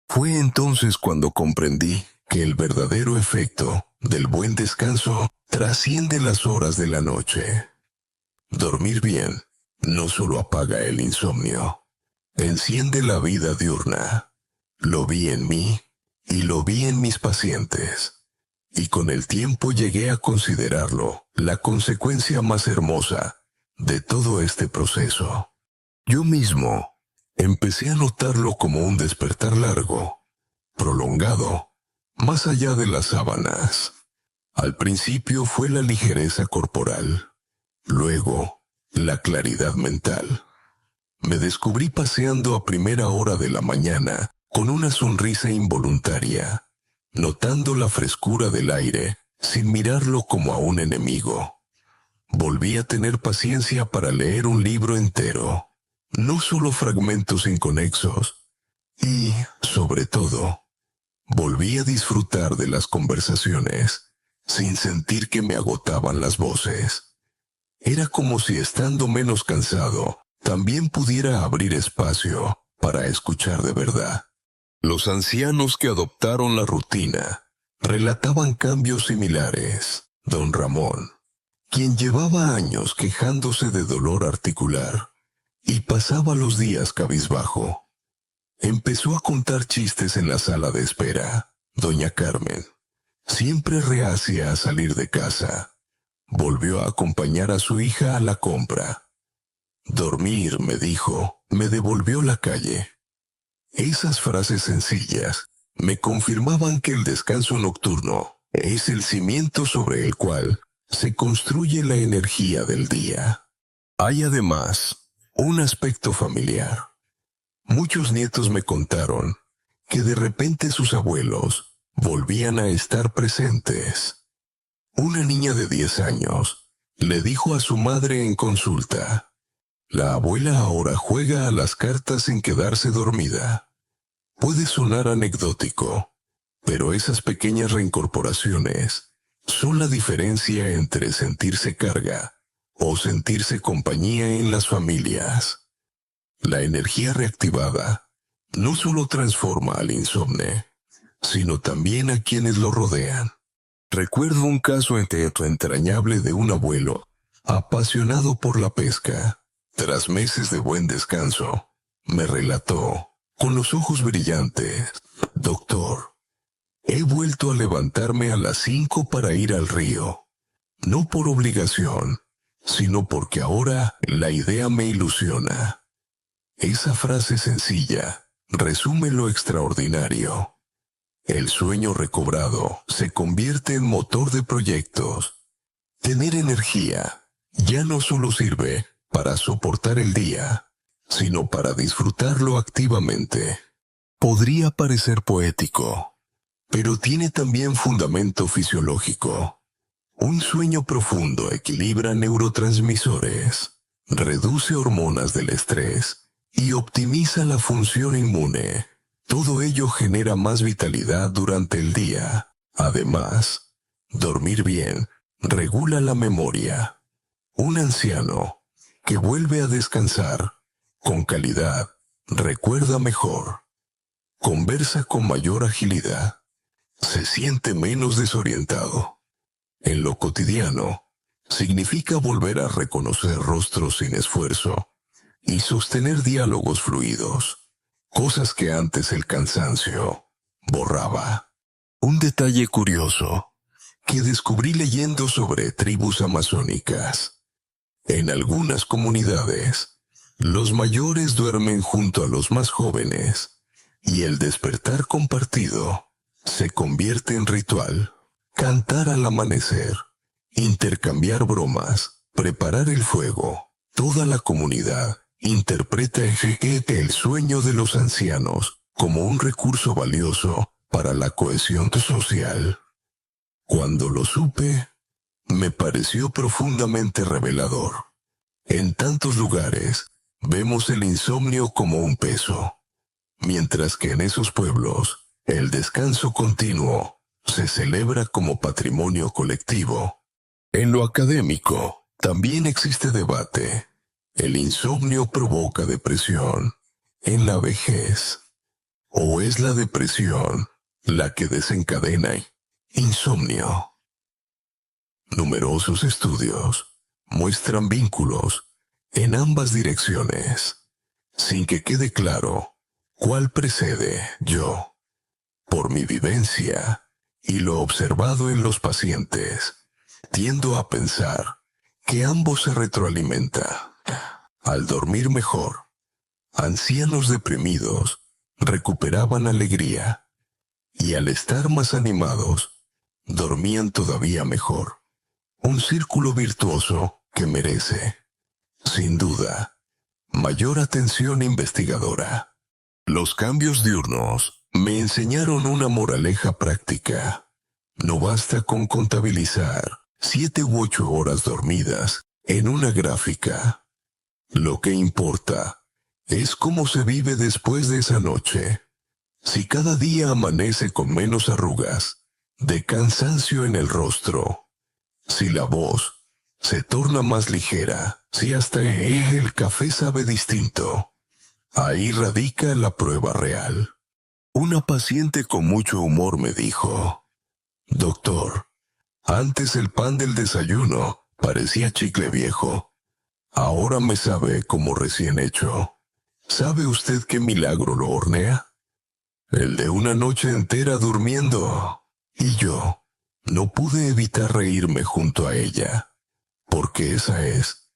Fue entonces cuando comprendí que el verdadero efecto del buen descanso trasciende las horas de la noche. Dormir bien no solo apaga el insomnio, enciende la vida diurna. Lo vi en mí y lo vi en mis pacientes. y con el tiempo llegué a considerarlo la consecuencia más hermosa de todo este proceso. Yo mismo empecé a notarlo como un despertar largo, prolongado, más allá de las sábanas. Al principio fue la ligereza corporal, luego la claridad mental. Me descubrí paseando a primera hora de la mañana con una sonrisa involuntaria, notando la frescura del aire sin mirarlo como a un enemigo. Volví a tener paciencia para leer un libro entero, no solo fragmentos inconexos, y, sobre todo, volví a disfrutar de las conversaciones sin sentir que me agotaban las voces. Era como si estando menos cansado, también pudiera abrir espacio para escuchar de verdad. Los ancianos que adoptaron la rutina relataban cambios similares. Don Ramón, quien llevaba años quejándose de dolor articular y pasaba los días cabizbajo, empezó a contar chistes en la sala de espera. Doña Carmen, siempre reacia a salir de casa, volvió a acompañar a su hija a la compra. Dormir, me dijo, me devolvió la calle. Esas frases sencillas me confirmaban que el descanso nocturno es el cimiento sobre el cual se construye la energía del día. Hay además un aspecto familiar. Muchos nietos me contaron que de repente sus abuelos volvían a estar presentes. Una niña de 10 años le dijo a su madre en consulta: la abuela ahora juega a las cartas sin quedarse dormida. Puede sonar anecdótico, pero esas pequeñas reincorporaciones son la diferencia entre sentirse carga o sentirse compañía en las familias. La energía reactivada no solo transforma al insomne, sino también a quienes lo rodean. Recuerdo un caso entrañable de un abuelo apasionado por la pesca. Tras meses de buen descanso, me relató, con los ojos brillantes: doctor, he vuelto a levantarme a las 5 para ir al río. No por obligación, sino porque ahora la idea me ilusiona. Esa frase sencilla resume lo extraordinario. El sueño recobrado se convierte en motor de proyectos. Tener energía ya no solo sirve para soportar el día, sino para disfrutarlo activamente. Podría parecer poético, pero tiene también fundamento fisiológico. Un sueño profundo equilibra neurotransmisores, reduce hormonas del estrés y optimiza la función inmune. Todo ello genera más vitalidad durante el día. Además, dormir bien regula la memoria. Un anciano que vuelve a descansar con calidad recuerda mejor, conversa con mayor agilidad, se siente menos desorientado. En lo cotidiano, significa volver a reconocer rostros sin esfuerzo y sostener diálogos fluidos, cosas que antes el cansancio borraba. Un detalle curioso que descubrí leyendo sobre tribus amazónicas. En algunas comunidades, los mayores duermen junto a los más jóvenes y el despertar compartido se convierte en ritual. Cantar al amanecer, intercambiar bromas, preparar el fuego. Toda la comunidad interpreta el sueño de los ancianos como un recurso valioso para la cohesión social. Cuando lo supe, me pareció profundamente revelador. En tantos lugares vemos el insomnio como un peso, mientras que en esos pueblos el descanso continuo se celebra como patrimonio colectivo. En lo académico también existe debate. ¿El insomnio provoca depresión en la vejez? ¿O es la depresión la que desencadena insomnio? Numerosos estudios muestran vínculos en ambas direcciones, sin que quede claro cuál precede. Yo, por mi vivencia y lo observado en los pacientes, tiendo a pensar que ambos se retroalimentan. Al dormir mejor, ancianos deprimidos recuperaban alegría y al estar más animados, dormían todavía mejor. Un círculo virtuoso que merece, sin duda, mayor atención investigadora. Los cambios diurnos me enseñaron una moraleja práctica. No basta con contabilizar 7 u 8 horas dormidas en una gráfica. Lo que importa es cómo se vive después de esa noche. Si cada día amanece con menos arrugas, de cansancio en el rostro, si la voz se torna más ligera, si hasta el café sabe distinto, ahí radica la prueba real. Una paciente con mucho humor me dijo: «Doctor, antes el pan del desayuno parecía chicle viejo. Ahora me sabe como recién hecho. ¿Sabe usted qué milagro lo hornea? El de una noche entera durmiendo». Y yo no pude evitar reírme junto a ella, porque esa es,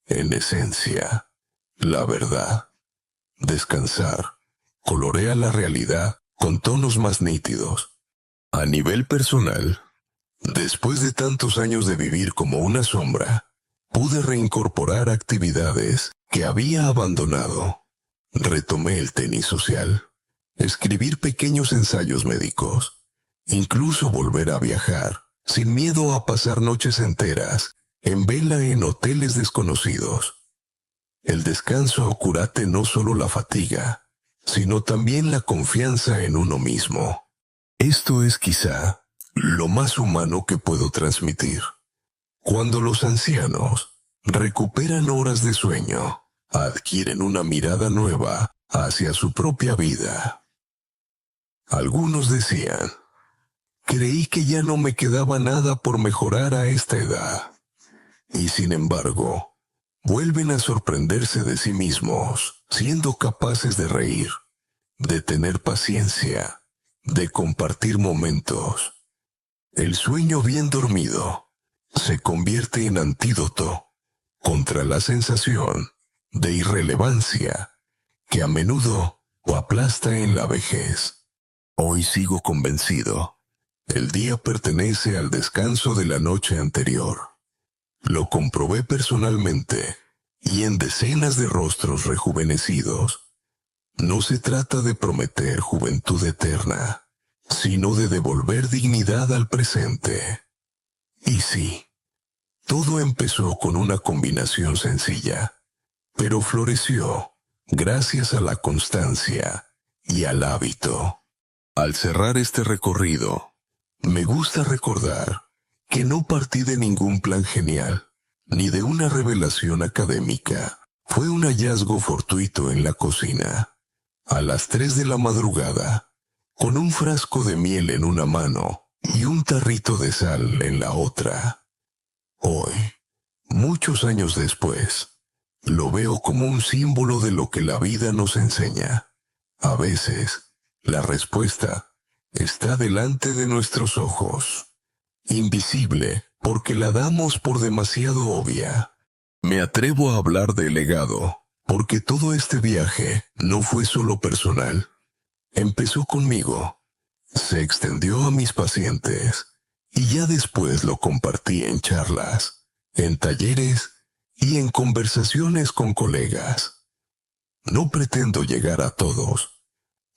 en esencia, la verdad. Descansar colorea la realidad con tonos más nítidos. A nivel personal, después de tantos años de vivir como una sombra, pude reincorporar actividades que había abandonado. Retomé el tenis social, escribir pequeños ensayos médicos, incluso volver a viajar, sin miedo a pasar noches enteras en vela en hoteles desconocidos. El descanso curate no solo la fatiga, sino también la confianza en uno mismo. Esto es quizá lo más humano que puedo transmitir. Cuando los ancianos recuperan horas de sueño, adquieren una mirada nueva hacia su propia vida. Algunos decían: «Creí que ya no me quedaba nada por mejorar a esta edad». Y sin embargo, vuelven a sorprenderse de sí mismos, siendo capaces de reír, de tener paciencia, de compartir momentos. El sueño bien dormido se convierte en antídoto contra la sensación de irrelevancia que a menudo o aplasta en la vejez. Hoy sigo convencido. El día pertenece al descanso de la noche anterior. Lo comprobé personalmente y en decenas de rostros rejuvenecidos. No se trata de prometer juventud eterna, sino de devolver dignidad al presente. Y sí, todo empezó con una combinación sencilla, pero floreció gracias a la constancia y al hábito. Al cerrar este recorrido, me gusta recordar que no partí de ningún plan genial, ni de una revelación académica. Fue un hallazgo fortuito en la cocina, a las 3 de la madrugada, con un frasco de miel en una mano y un tarrito de sal en la otra. Hoy, muchos años después, lo veo como un símbolo de lo que la vida nos enseña. A veces, la respuesta está delante de nuestros ojos, invisible porque la damos por demasiado obvia. Me atrevo a hablar de legado, porque todo este viaje no fue solo personal. Empezó conmigo, se extendió a mis pacientes, y ya después lo compartí en charlas, en talleres y en conversaciones con colegas. No pretendo llegar a todos,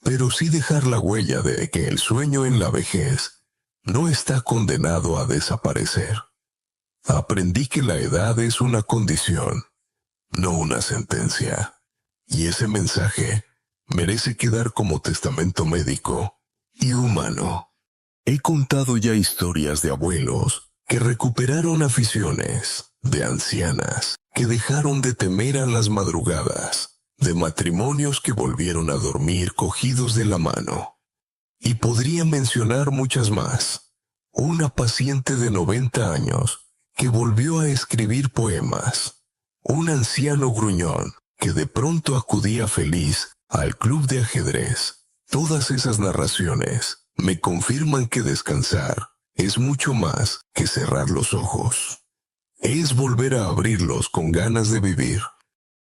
pero sí dejar la huella de que el sueño en la vejez no está condenado a desaparecer. Aprendí que la edad es una condición, no una sentencia, y ese mensaje merece quedar como testamento médico y humano. He contado ya historias de abuelos que recuperaron aficiones, de ancianas que dejaron de temer a las madrugadas, de matrimonios que volvieron a dormir cogidos de la mano. Y podría mencionar muchas más. Una paciente de 90 años que volvió a escribir poemas. Un anciano gruñón que de pronto acudía feliz al club de ajedrez. Todas esas narraciones me confirman que descansar es mucho más que cerrar los ojos. Es volver a abrirlos con ganas de vivir.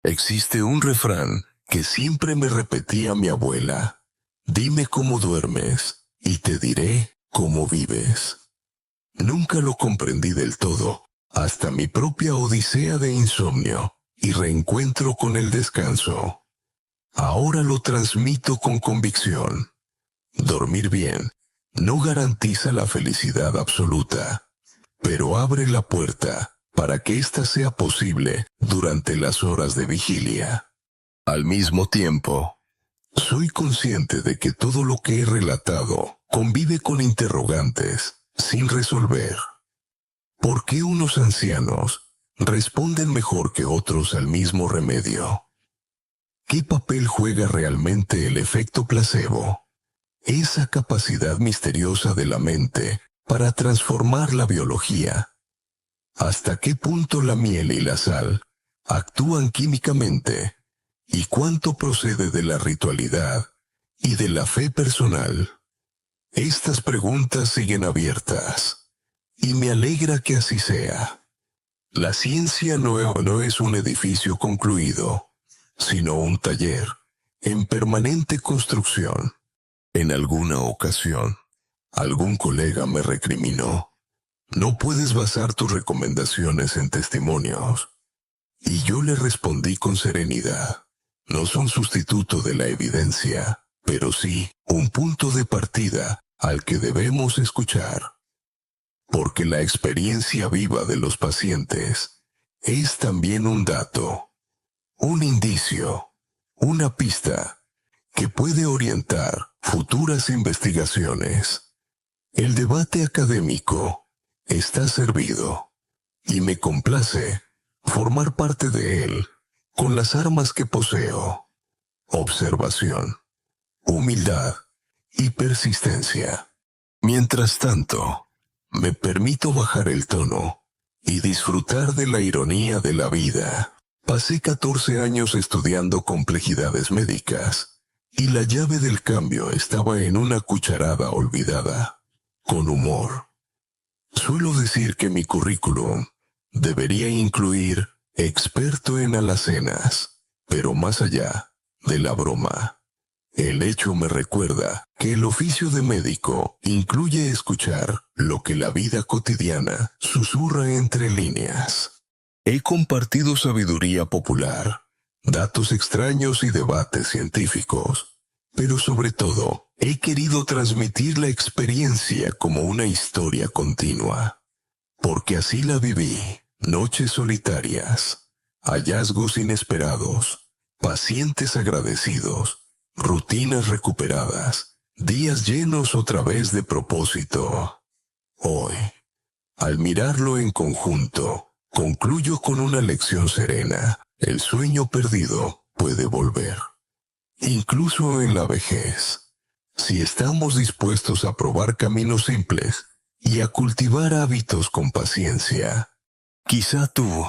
Existe un refrán que siempre me repetía mi abuela: dime cómo duermes y te diré cómo vives. Nunca lo comprendí del todo, hasta mi propia odisea de insomnio y reencuentro con el descanso. Ahora lo transmito con convicción. Dormir bien no garantiza la felicidad absoluta, pero abre la puerta para que ésta sea posible durante las horas de vigilia. Al mismo tiempo, soy consciente de que todo lo que he relatado convive con interrogantes sin resolver. ¿Por qué unos ancianos responden mejor que otros al mismo remedio? ¿Qué papel juega realmente el efecto placebo? Esa capacidad misteriosa de la mente para transformar la biología. ¿Hasta qué punto la miel y la sal actúan químicamente? ¿Y cuánto procede de la ritualidad y de la fe personal? Estas preguntas siguen abiertas, y me alegra que así sea. La ciencia no es un edificio concluido, sino un taller en permanente construcción. En alguna ocasión, algún colega me recriminó: no puedes basar tus recomendaciones en testimonios. Y yo le respondí con serenidad: no son sustituto de la evidencia, pero sí un punto de partida al que debemos escuchar. Porque la experiencia viva de los pacientes es también un dato, un indicio, una pista que puede orientar futuras investigaciones. El debate académico está servido, y me complace formar parte de él con las armas que poseo: observación, humildad y persistencia. Mientras tanto, me permito bajar el tono y disfrutar de la ironía de la vida. Pasé 14 años estudiando complejidades médicas, y la llave del cambio estaba en una cucharada olvidada, con humor. Suelo decir que mi currículum debería incluir experto en alacenas, pero más allá de la broma. El hecho me recuerda que el oficio de médico incluye escuchar lo que la vida cotidiana susurra entre líneas. He compartido sabiduría popular, datos extraños y debates científicos, pero sobre todo he querido transmitir la experiencia como una historia continua, porque así la viví: noches solitarias, hallazgos inesperados, pacientes agradecidos, rutinas recuperadas, días llenos otra vez de propósito. Hoy, al mirarlo en conjunto, concluyo con una lección serena: el sueño perdido puede volver, incluso en la vejez, si estamos dispuestos a probar caminos simples y a cultivar hábitos con paciencia. Quizá tú,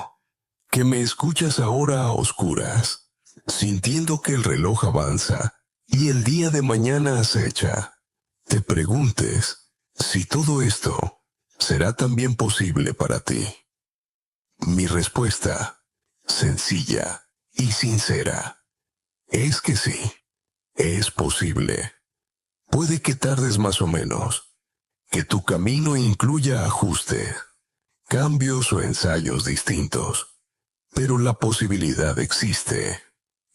que me escuchas ahora a oscuras, sintiendo que el reloj avanza y el día de mañana acecha, te preguntes si todo esto será también posible para ti. Mi respuesta, sencilla y sincera, es que sí, es posible. Puede que tardes más o menos, que tu camino incluya ajustes, cambios o ensayos distintos, pero la posibilidad existe,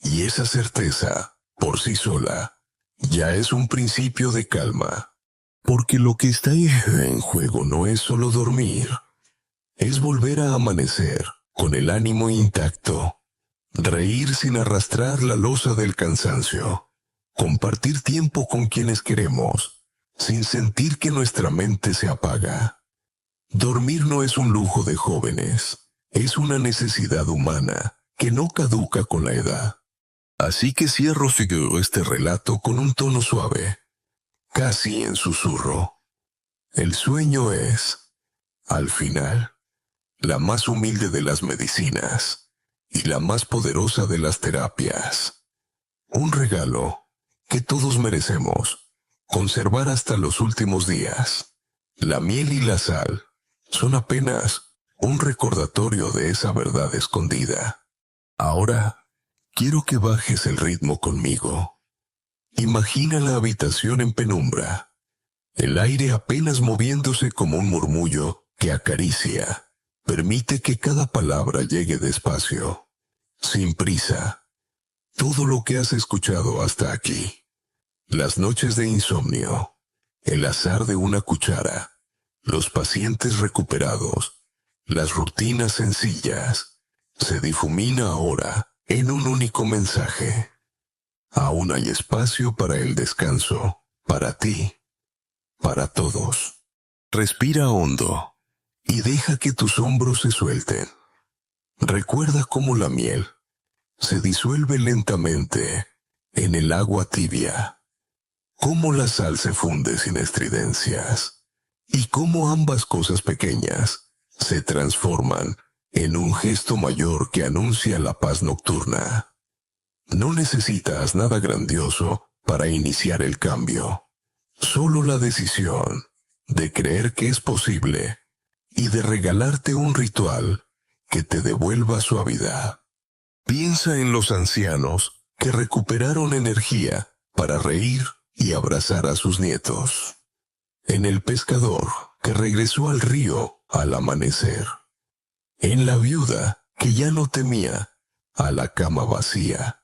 y esa certeza, por sí sola, ya es un principio de calma. Porque lo que está en juego no es solo dormir, es volver a amanecer con el ánimo intacto, reír sin arrastrar la losa del cansancio, compartir tiempo con quienes queremos, sin sentir que nuestra mente se apaga. Dormir no es un lujo de jóvenes, es una necesidad humana que no caduca con la edad. Así que cierro este relato con un tono suave, casi en susurro. El sueño es, al final, la más humilde de las medicinas y la más poderosa de las terapias. Un regalo que todos merecemos conservar hasta los últimos días. La miel y la sal son apenas un recordatorio de esa verdad escondida. Ahora, quiero que bajes el ritmo conmigo. Imagina la habitación en penumbra, el aire apenas moviéndose como un murmullo que acaricia. Permite que cada palabra llegue despacio, sin prisa. Todo lo que has escuchado hasta aquí. Las noches de insomnio, el azar de una cuchara, los pacientes recuperados, las rutinas sencillas, se difumina ahora en un único mensaje. Aún hay espacio para el descanso, para ti, para todos. Respira hondo y deja que tus hombros se suelten. Recuerda cómo la miel se disuelve lentamente en el agua tibia, cómo la sal se funde sin estridencias, y cómo ambas cosas pequeñas se transforman en un gesto mayor que anuncia la paz nocturna. No necesitas nada grandioso para iniciar el cambio, solo la decisión de creer que es posible y de regalarte un ritual que te devuelva suavidad. Piensa en los ancianos que recuperaron energía para reír y abrazar a sus nietos. En el pescador que regresó al río al amanecer. En la viuda que ya no temía a la cama vacía.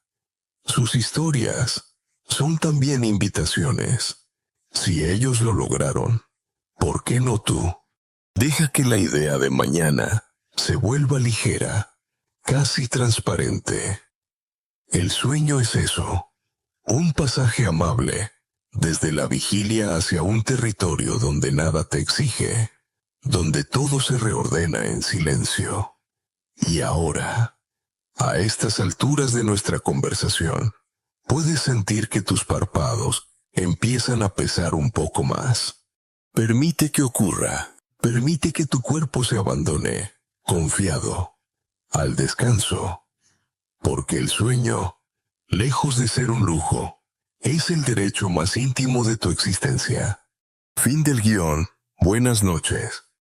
Sus historias son también invitaciones. Si ellos lo lograron, ¿por qué no tú? Deja que la idea de mañana se vuelva ligera, casi transparente. El sueño es eso, un pasaje amable, desde la vigilia hacia un territorio donde nada te exige, donde todo se reordena en silencio. Y ahora, a estas alturas de nuestra conversación, puedes sentir que tus párpados empiezan a pesar un poco más. Permite que ocurra, permite que tu cuerpo se abandone, confiado, al descanso, porque el sueño, lejos de ser un lujo, es el derecho más íntimo de tu existencia. Fin del guión. Buenas noches.